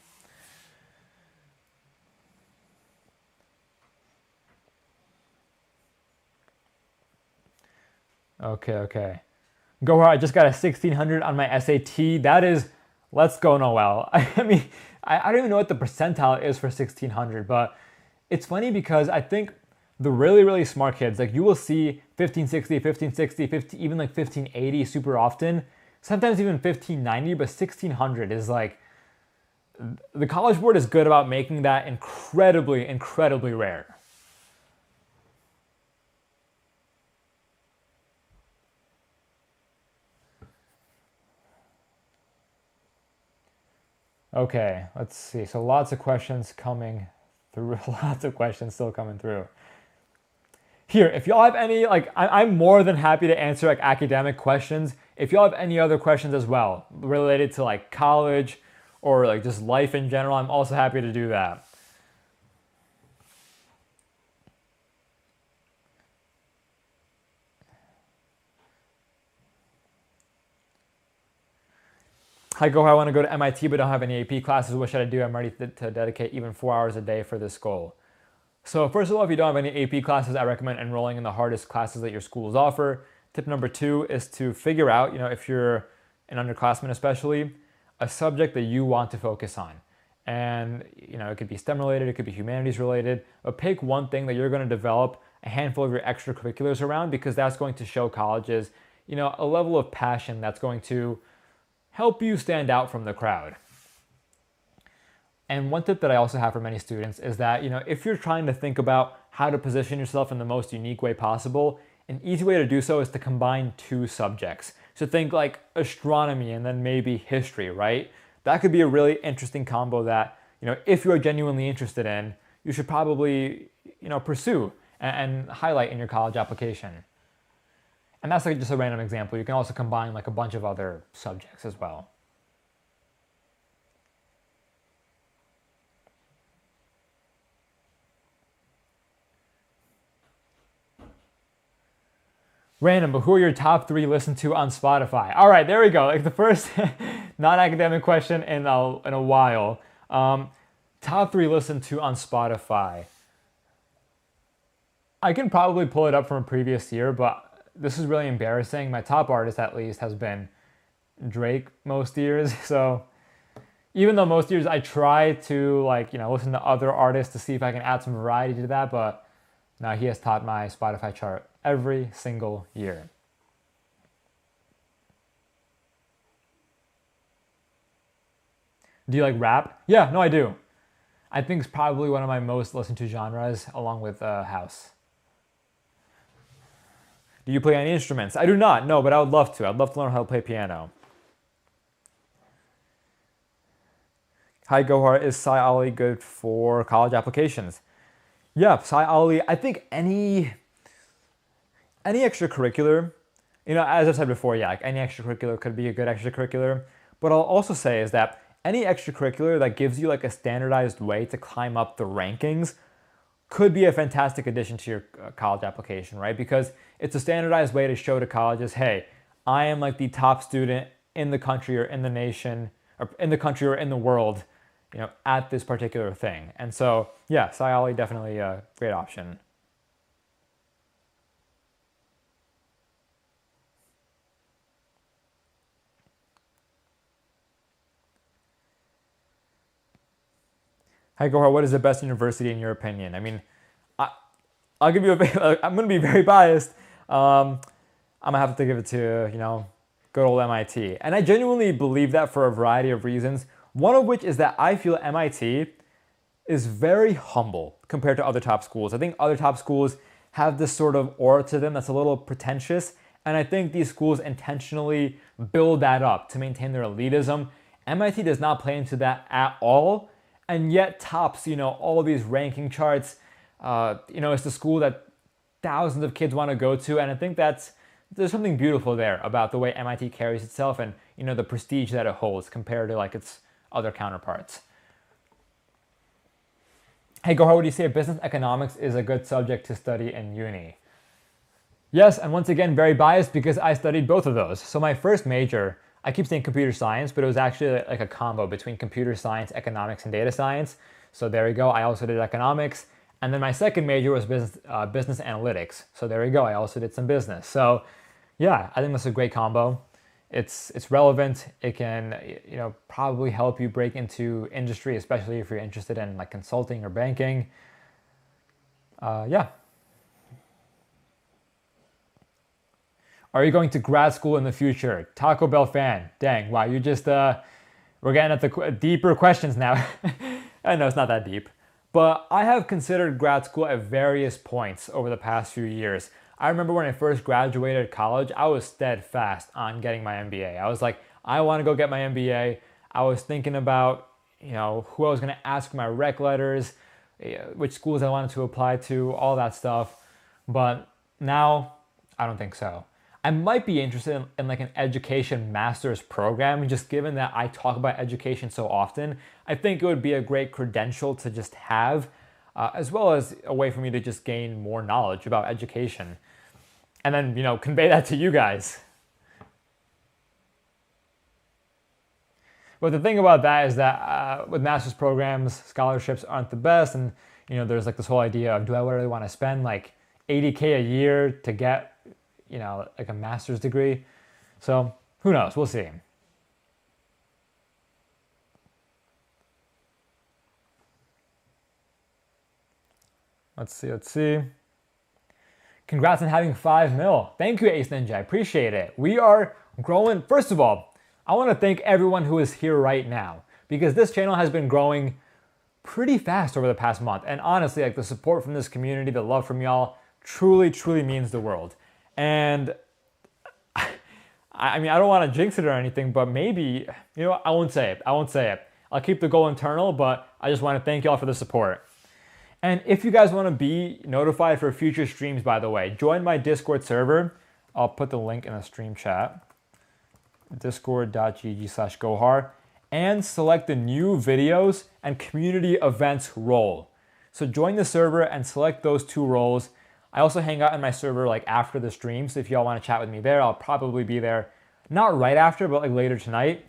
Okay. Gohar, I just got a 1600 on my SAT. That is, let's go, Noel. I mean, I don't even know what the percentile is for 1600, but it's funny because I think The really, really smart kids, like you will see 1560, 1560, 50, even like 1580 super often, sometimes even 1590, but 1600 is like, the College Board is good about making that incredibly, incredibly rare. Okay, let's see. So lots of questions coming through, lots of questions still coming through. Here, if y'all have any, like, I'm more than happy to answer like academic questions. If y'all have any other questions as well related to like college or like just life in general, I'm also happy to do that. I want to go to MIT but don't have any AP classes. What should I do? I'm ready to dedicate even 4 hours a day for this goal. So first of all, if you don't have any AP classes, I recommend enrolling in the hardest classes that your schools offer. Tip number two is to figure out, if you're an underclassman especially, a subject that you want to focus on. And, it could be STEM related, it could be humanities related, but pick one thing that you're going to develop a handful of your extracurriculars around, because that's going to show colleges, a level of passion that's going to help you stand out from the crowd. And one tip that I also have for many students is that, if you're trying to think about how to position yourself in the most unique way possible, an easy way to do so is to combine two subjects. So think like astronomy and then maybe history, right? That could be a really interesting combo that, if you're genuinely interested in, you should probably, pursue and highlight in your college application. And that's like just a random example. You can also combine like a bunch of other subjects as well. Random, but who are your top three listened to on Spotify? All right, there we go. Like the first non-academic question in a while. Top three listened to on Spotify. I can probably pull it up from a previous year, but this is really embarrassing. My top artist, at least, has been Drake most years. So even though most years I try to listen to other artists to see if I can add some variety to that, but now he has topped my Spotify chart every single year. Do you like rap? Yeah, no, I do. I think it's probably one of my most listened to genres, along with house. Do you play any instruments? I do not, no, but I would love to. I'd love to learn how to play piano. Hi, Gohar. Is Sci Ollie good for college applications? Yeah, Sci Ollie. I think any extracurricular, as I've said before, yeah, like any extracurricular could be a good extracurricular. But I'll also say is that any extracurricular that gives you like a standardized way to climb up the rankings could be a fantastic addition to your college application, right? Because it's a standardized way to show to colleges, hey, I am like the top student in the country or in the nation or in the country or in the world, at this particular thing. And so, yeah, Sci Ollie definitely a great option. Hi, Gohar, what is the best university in your opinion? I mean, I, I'll give you I'm going to be very biased. I'm going to have to give it to, good old MIT. And I genuinely believe that for a variety of reasons. One of which is that I feel MIT is very humble compared to other top schools. I think other top schools have this sort of aura to them that's a little pretentious. And I think these schools intentionally build that up to maintain their elitism. MIT does not play into that at all, and yet tops, all of these ranking charts. It's the school that thousands of kids want to go to, and I think there's something beautiful there about the way MIT carries itself and the prestige that it holds compared to like its other counterparts. Hey, Gohar, would you say business economics is a good subject to study in uni? Yes, and once again, very biased because I studied both of those. So my first major, I keep saying computer science, but it was actually like a combo between computer science, economics, and data science. So there we go. I also did economics. And then my second major was business analytics. So there we go. I also did some business. So yeah, I think that's a great combo. It's relevant. It can probably help you break into industry, especially if you're interested in like consulting or banking. Yeah. Are you going to grad school in the future? Taco Bell fan. Dang, wow, you just, we're getting at the deeper questions now. I know it's not that deep. But I have considered grad school at various points over the past few years. I remember when I first graduated college, I was steadfast on getting my MBA. I was like, I want to go get my MBA. I was thinking about, who I was going to ask for my rec letters, which schools I wanted to apply to, all that stuff. But now, I don't think so. I might be interested in like an education master's program, just given that I talk about education so often. I think it would be a great credential to just have, as well as a way for me to just gain more knowledge about education. And then, convey that to you guys. But the thing about that is that with master's programs, scholarships aren't the best. And, there's like this whole idea of, do I really want to spend like $80K a year to get, like a master's degree? So who knows? We'll see. Let's see. Congrats on having 5 mil. Thank you, Ace Ninja. I appreciate it. We are growing. First of all, I want to thank everyone who is here right now, because this channel has been growing pretty fast over the past month. And honestly, like the support from this community, the love from y'all truly, truly means the world. And I mean, I don't want to jinx it or anything, but maybe, I won't say it. I'll keep the goal internal, but I just want to thank y'all for the support. And if you guys want to be notified for future streams, by the way, join my Discord server. I'll put the link in the stream chat. discord.gg/Gohar, and select the new videos and community events role. So join the server and select those 2 roles. I also hang out in my server like after the stream, so if y'all want to chat with me there, I'll probably be there, not right after, but like later tonight.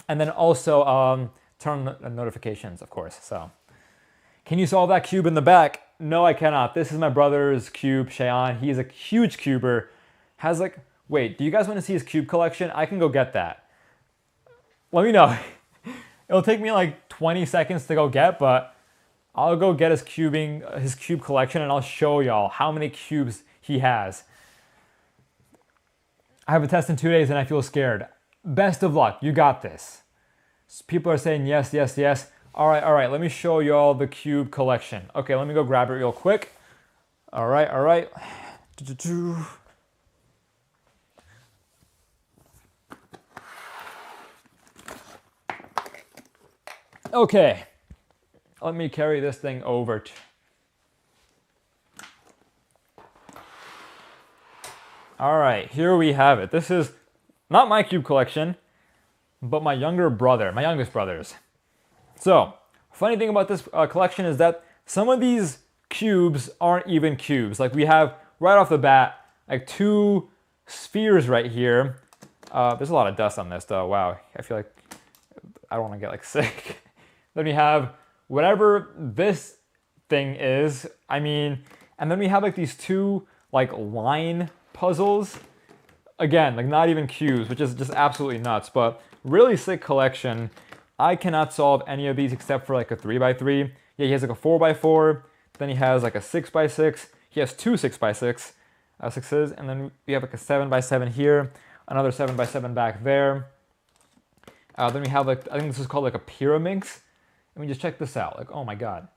And then also turn on notifications, of course. So, can you solve that cube in the back? No, I cannot. This is my brother's cube, Shayon. He's a huge cuber. Has like, wait, do you guys want to see his cube collection? I can go get that. Let me know. It'll take me like 20 seconds to go get, but I'll go get his cube collection, and I'll show y'all how many cubes he has. I have a test in 2 days and I feel scared. Best of luck. You got this. People are saying yes, yes, yes. All right. Let me show y'all the cube collection. Okay, let me go grab it real quick. All right. Okay. Let me carry this thing over. All right, here we have it. This is not my cube collection, but my youngest brother's. So, funny thing about this collection is that some of these cubes aren't even cubes. Like we have, right off the bat, like 2 spheres right here. There's a lot of dust on this though, wow. I feel like I don't want to get like sick. Then we have whatever this thing is, and then we have like these 2 like line puzzles. Again, like not even cubes, which is just absolutely nuts, but really sick collection. I cannot solve any of these except for like a 3x3. Yeah, he has like a 4x4, then he has like a 6x6. He has 2 6x6 sixes, and then we have like a 7x7 here, another 7x7 back there. Then we have like, I think this is called like a Pyraminx. Let me just check this out. Like, oh my god.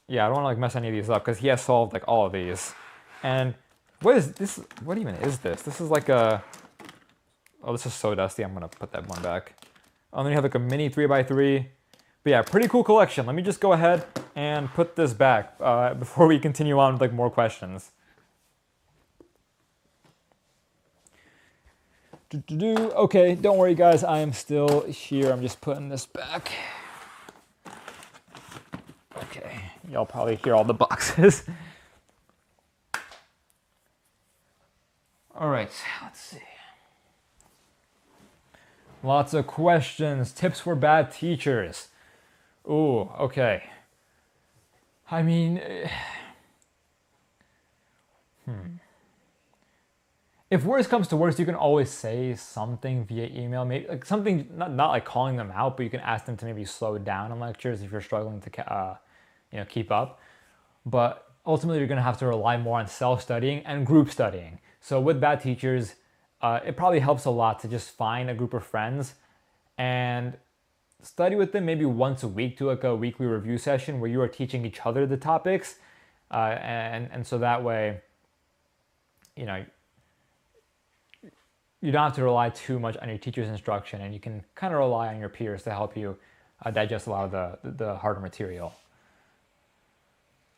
Yeah, I don't want to like mess any of these up because he has solved like all of these. And what is this? What even is this? This is like a... Oh, this is so dusty. I'm going to put that one back. Oh, then you have like a mini 3x3. But yeah, pretty cool collection. Let me just go ahead and put this back before we continue on with like more questions. Okay, don't worry guys. I am still here. I'm just putting this back. Okay, y'all probably hear all the boxes. All right, let's see. Lots of questions. Tips for bad teachers. Ooh, okay. If worst comes to worst, you can always say something via email, maybe like something, not like calling them out, but you can ask them to maybe slow down in lectures if you're struggling to keep up. But ultimately you're going to have to rely more on self-studying and group studying. So with bad teachers, it probably helps a lot to just find a group of friends and study with them maybe once a week, do like a weekly review session where you are teaching each other the topics. And so that way, you know, you don't have to rely too much on your teacher's instruction, and you can kind of rely on your peers to help you digest a lot of the harder material.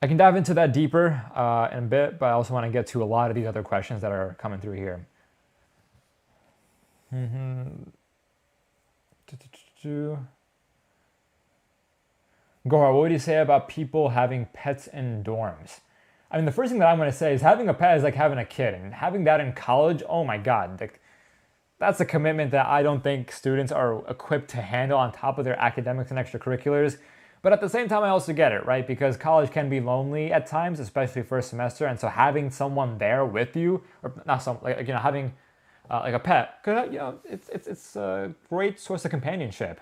I can dive into that deeper in a bit, but I also want to get to a lot of these other questions that are coming through here. Gohar, what would you say about people having pets in dorms? I mean, the first thing that I'm going to say is having a pet is like having a kid, and having that in college, oh my God, like, that's a commitment that I don't think students are equipped to handle on top of their academics and extracurriculars. But at the same time, I also get it, right? Because college can be lonely at times, especially first semester. And so having someone there with you, or not some, like, you know, having like a pet, you know, it's a great source of companionship.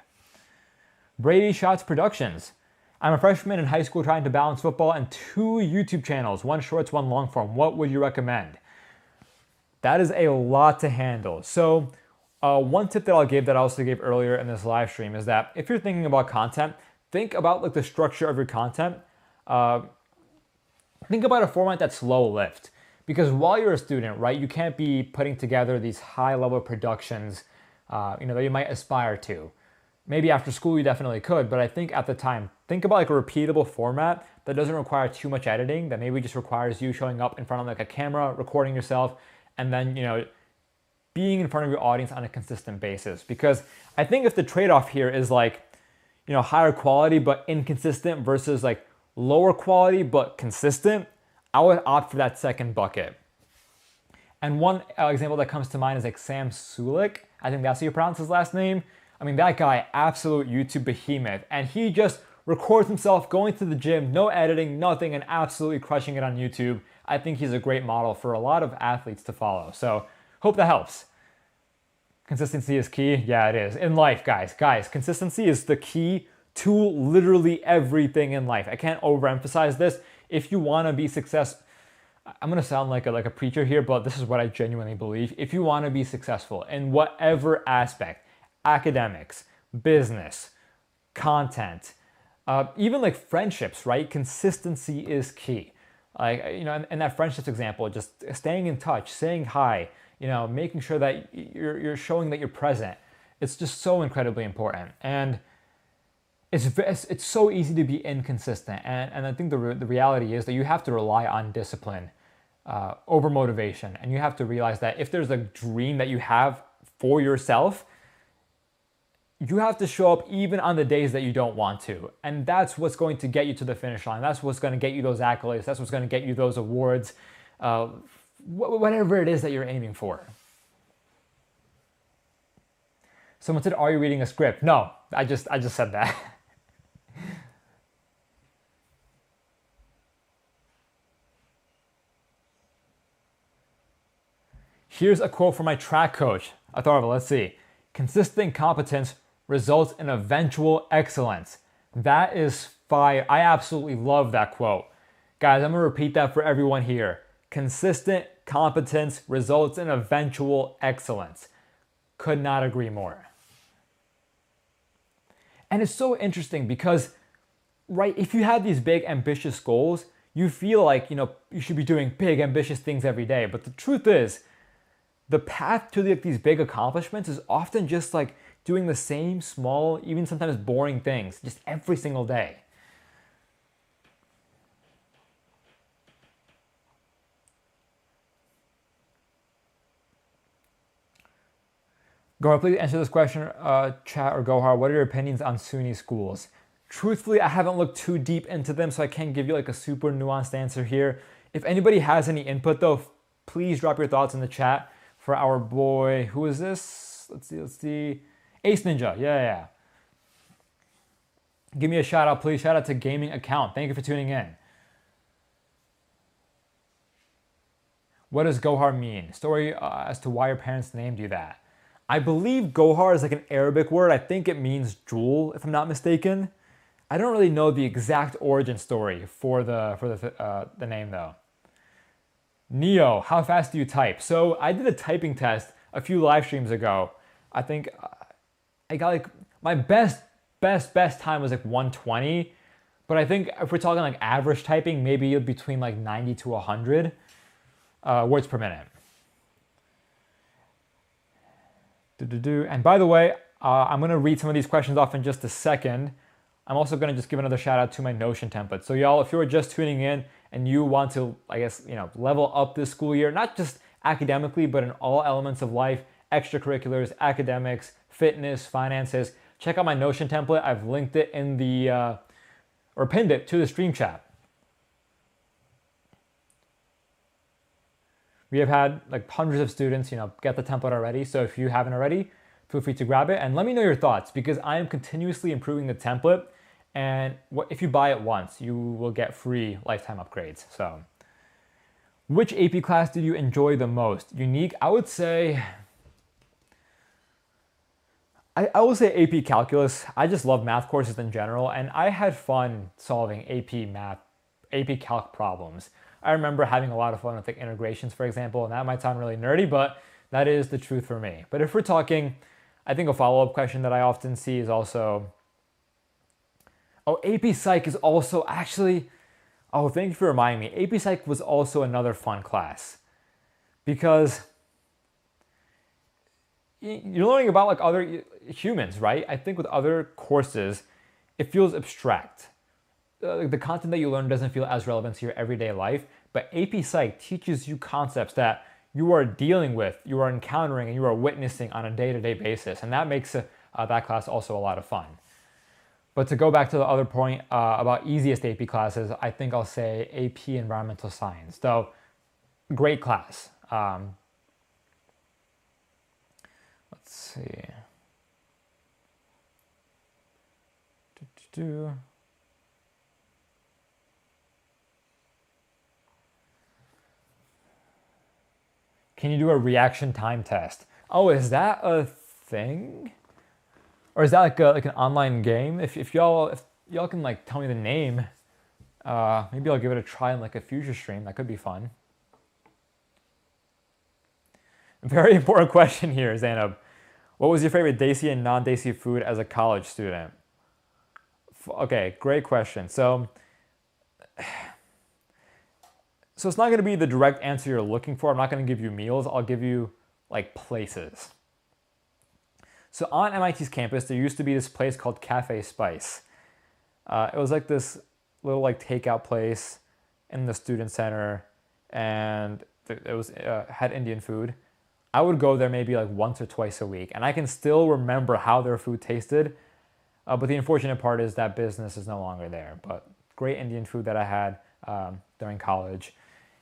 Brady Shots Productions. I'm a freshman in high school trying to balance football and 2 YouTube channels, one shorts, one long form. What would you recommend? That is a lot to handle. So one tip that I'll give that I also gave earlier in this live stream is that if you're thinking about content, think about like the structure of your content. Think about a format that's low lift. Because while you're a student, right, you can't be putting together these high level productions, that you might aspire to. Maybe after school you definitely could, but I think at the time, think about like a repeatable format that doesn't require too much editing, that maybe just requires you showing up in front of like a camera, recording yourself, and then, being in front of your audience on a consistent basis. Because I think if the trade-off here is like, higher quality but inconsistent versus like lower quality but consistent, I would opt for that second bucket. And one example that comes to mind is like Sam Sulik. I think that's how you pronounce his last name. I mean, that guy, absolute YouTube behemoth. And he just records himself going to the gym, no editing, nothing, and absolutely crushing it on YouTube. I think he's a great model for a lot of athletes to follow. So hope that helps. Consistency is key. Yeah, it is. In life, guys, consistency is the key to literally everything in life. I can't overemphasize this. If you want to be successful, I'm going to sound like a preacher here, but this is what I genuinely believe. If you want to be successful in whatever aspect, academics, business, content, even like friendships, right? Consistency is key. Like, in that friendships example, just staying in touch, saying hi, making sure that you're showing that you're present. It's just so incredibly important. And it's so easy to be inconsistent. And I think the reality is that you have to rely on discipline over motivation. And you have to realize that if there's a dream that you have for yourself, you have to show up even on the days that you don't want to. And that's what's going to get you to the finish line. That's what's going to get you those accolades. That's what's going to get you those awards, whatever it is that you're aiming for. Someone said, are you reading a script? No, I just said that. Here's a quote from my track coach. Atharva, let's see. Consistent competence results in eventual excellence. That is fire. I absolutely love that quote. Guys, I'm going to repeat that for everyone here. Consistent competence results in eventual excellence. Could not agree more. And it's so interesting because, right, if you have these big ambitious goals, you feel like, you should be doing big ambitious things every day. But the truth is, the path to these big accomplishments is often just like doing the same small, even sometimes boring things, just every single day. Gohar, please answer this question, chat or Gohar. What are your opinions on SUNY schools? Truthfully, I haven't looked too deep into them, so I can't give you like a super nuanced answer here. If anybody has any input though, please drop your thoughts in the chat. For our boy, who is this? Let's see. Ace Ninja, yeah. Give me a shout out, please. Shout out to Gaming Account. Thank you for tuning in. What does Gohar mean? Story as to why your parents named you that. I believe Gohar is like an Arabic word. I think it means jewel, if I'm not mistaken. I don't really know the exact origin story for the name though. Neo, how fast do you type? So I did a typing test a few live streams ago. I think I got like my best time was like 120, but I think if we're talking like average typing, maybe between like 90 to 100 words per minute. And by the way, I'm going to read some of these questions off in just a second. I'm also going to just give another shout out to my Notion template. So y'all, if you are just tuning in and you want to, I guess, level up this school year, not just academically, but in all elements of life, extracurriculars, academics, fitness, finances, check out my Notion template. I've linked it in the, or pinned it to the stream chat. We have had like hundreds of students, get the template already. So if you haven't already, feel free to grab it and let me know your thoughts because I am continuously improving the template. And if you buy it once, you will get free lifetime upgrades. So which AP class did you enjoy the most? Unique, I would say, I will say AP Calculus. I just love math courses in general, and I had fun solving AP Calc problems. I remember having a lot of fun with like integrations, for example, and that might sound really nerdy, but that is the truth for me. But if we're talking, I think a follow-up question that I often see is also, AP Psych is also actually, thank you for reminding me. AP Psych was also another fun class because you're learning about like other humans, right? I think with other courses, it feels abstract. The content that you learn doesn't feel as relevant to your everyday life, but AP Psych teaches you concepts that you are dealing with, you are encountering, and you are witnessing on a day-to-day basis, and that makes that class also a lot of fun. But to go back to the other point about easiest AP classes, I think I'll say AP Environmental Science. So, great class. Let's see. Can you do a reaction time test? Oh, is that a thing? Or is that like an online game? If y'all can like tell me the name, maybe I'll give it a try in like a future stream. That could be fun. Very important question here, Zainab. What was your favorite Desi and non-Desi food as a college student? Okay, great question. So it's not going to be the direct answer you're looking for. I'm not going to give you meals. I'll give you like places. So on MIT's campus, there used to be this place called Cafe Spice. It was like this little like takeout place in the student center, and it was had Indian food. I would go there maybe like once or twice a week, and I can still remember how their food tasted. But the unfortunate part is that business is no longer there. But great Indian food that I had during college.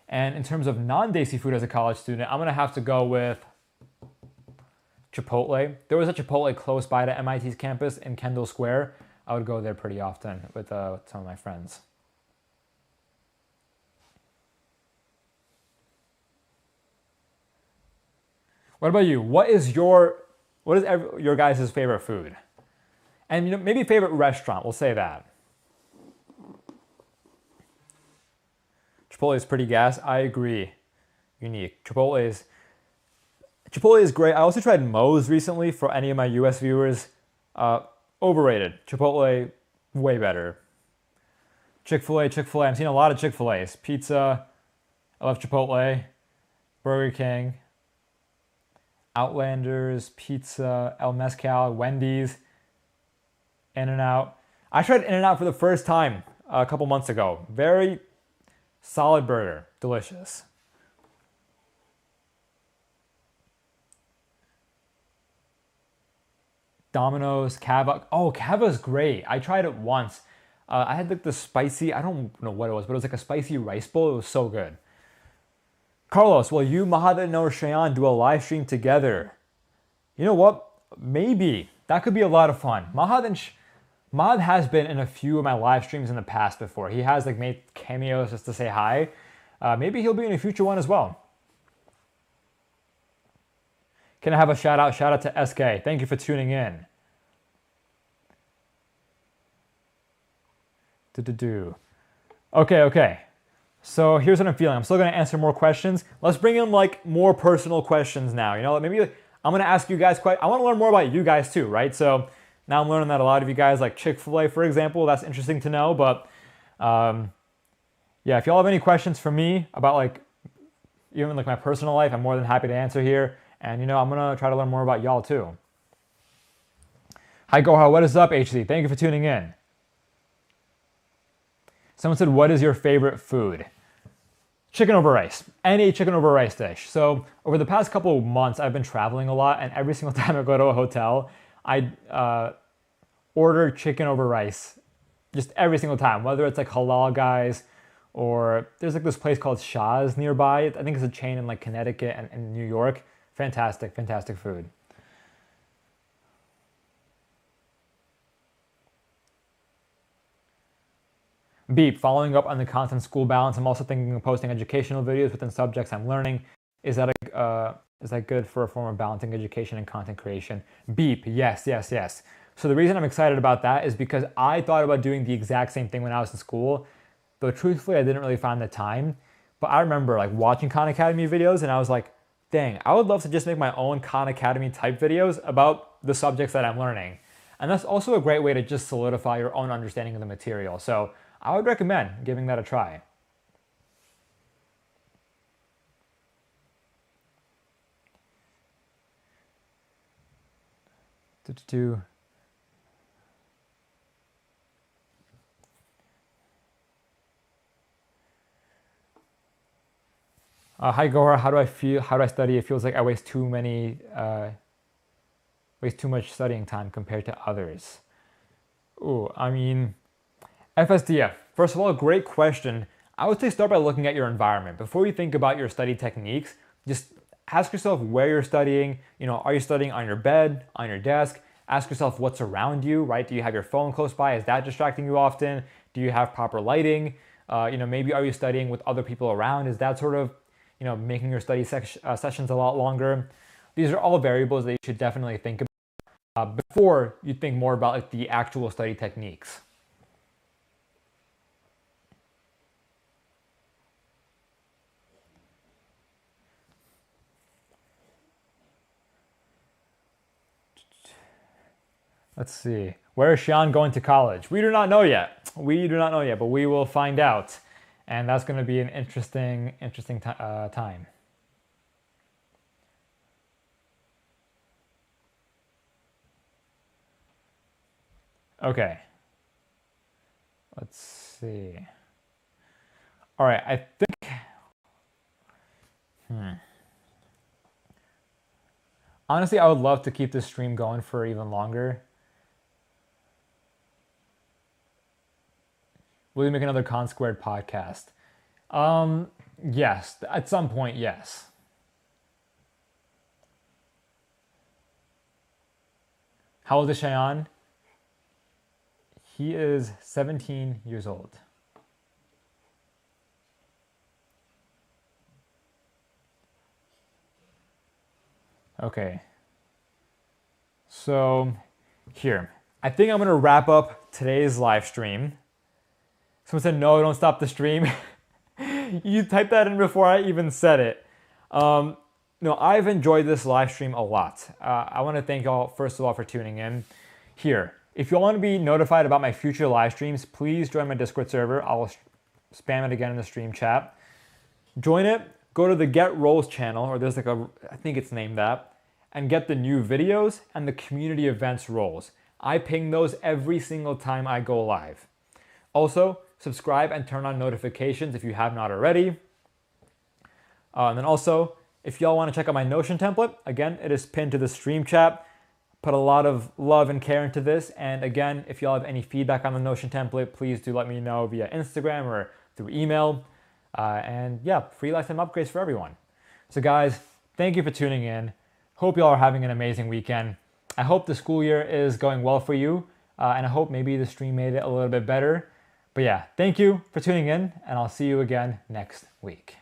And in terms of non-Desi food as a college student, I'm going to have to go with Chipotle. There was a Chipotle close by to MIT's campus in Kendall Square. I would go there pretty often with some of my friends. What about you? What is your guys' favorite food? And maybe favorite restaurant, we'll say that. Chipotle is pretty gas. I agree. Unique. Chipotle is great. I also tried Moe's recently for any of my US viewers. Overrated. Chipotle, way better. Chick-fil-A. I'm seeing a lot of Chick-fil-A's. Pizza. I love Chipotle. Burger King. Outlanders. Pizza. El Mezcal. Wendy's. In-N-Out. I tried In-N-Out for the first time a couple months ago. Very solid burger. Delicious. Domino's, Cava. Oh, Cava's great. I tried it once. I had like the spicy, I don't know what it was, but it was like a spicy rice bowl. It was so good. Carlos, will you, Mahad, and Shayan do a live stream together? You know what? Maybe. That could be a lot of fun. Mahad has been in a few of my live streams in the past before. He has like made cameos just to say hi. Maybe he'll be in a future one as well. Can I have a shout out? Shout out to SK. Thank you for tuning in. Okay. So here's what I'm feeling. I'm still gonna answer more questions. Let's bring in like more personal questions now. You know, maybe I'm gonna ask you guys I want to learn more about you guys too, right? So now I'm learning that a lot of you guys like Chick-fil-A, for example. That's interesting to know. But yeah, if y'all have any questions for me about like even like my personal life, I'm more than happy to answer here. And you know, I'm gonna try to learn more about y'all too. Hi Goha, what is up, HC? Thank you for tuning in. Someone said, what is your favorite food? Chicken over rice. Any chicken over rice dish. So over the past couple of months, I've been traveling a lot, and every single time I go to a hotel, I order chicken over rice. Just every single time, whether it's like halal guys, or there's like this place called Shah's nearby. I think it's a chain in like Connecticut and New York. Fantastic food. Beep, following up on the content school balance, I'm also thinking of posting educational videos within subjects I'm learning. Is that good for a form of balancing education and content creation? Beep, yes. So the reason I'm excited about that is because I thought about doing the exact same thing when I was in school, though truthfully I didn't really find the time. But I remember like watching Khan Academy videos and I was like, dang, I would love to just make my own Khan Academy type videos about the subjects that I'm learning. And that's also a great way to just solidify your own understanding of the material. So I would recommend giving that a try. Hi Gora, how do I feel? How do I study? It feels like I waste too much studying time compared to others. Ooh, I mean, FSDF. First of all, great question. I would say start by looking at your environment. Before you think about your study techniques, just ask yourself where you're studying. You know, are you studying on your bed, on your desk? Ask yourself what's around you, right? Do you have your phone close by? Is that distracting you often? Do you have proper lighting? You know, maybe are you studying with other people around? Is that sort of, you know, making your study sessions a lot longer? These are all variables that you should definitely think about before you think more about like, the actual study techniques. Let's see. Where is Sean going to college? We do not know yet. But we will find out. And that's going to be an interesting time. Okay. Let's see. All right, I think... Honestly, I would love to keep this stream going for even longer. Will you make another Con Squared podcast? Yes, at some point, yes. How old is Cheyenne? He is 17 years old. Okay. So, here. I think I'm going to wrap up today's live stream. Someone said, no, don't stop the stream. You typed that in before I even said it. No, I've enjoyed this live stream a lot. I want to thank y'all, first of all, for tuning in. Here, if you want to be notified about my future live streams, please join my Discord server. I'll spam it again in the stream chat. Join it, go to the Get Roles channel, or there's like I think it's named that, and get the new videos and the community events roles. I ping those every single time I go live. Also, subscribe and turn on notifications if you have not already. And then also, if y'all want to check out my Notion template, again, it is pinned to the stream chat. Put a lot of love and care into this. And again, if y'all have any feedback on the Notion template, please do let me know via Instagram or through email. And yeah, free lifetime upgrades for everyone. So guys, thank you for tuning in. Hope y'all are having an amazing weekend. I hope the school year is going well for you. And I hope maybe the stream made it a little bit better. But yeah, thank you for tuning in, and I'll see you again next week.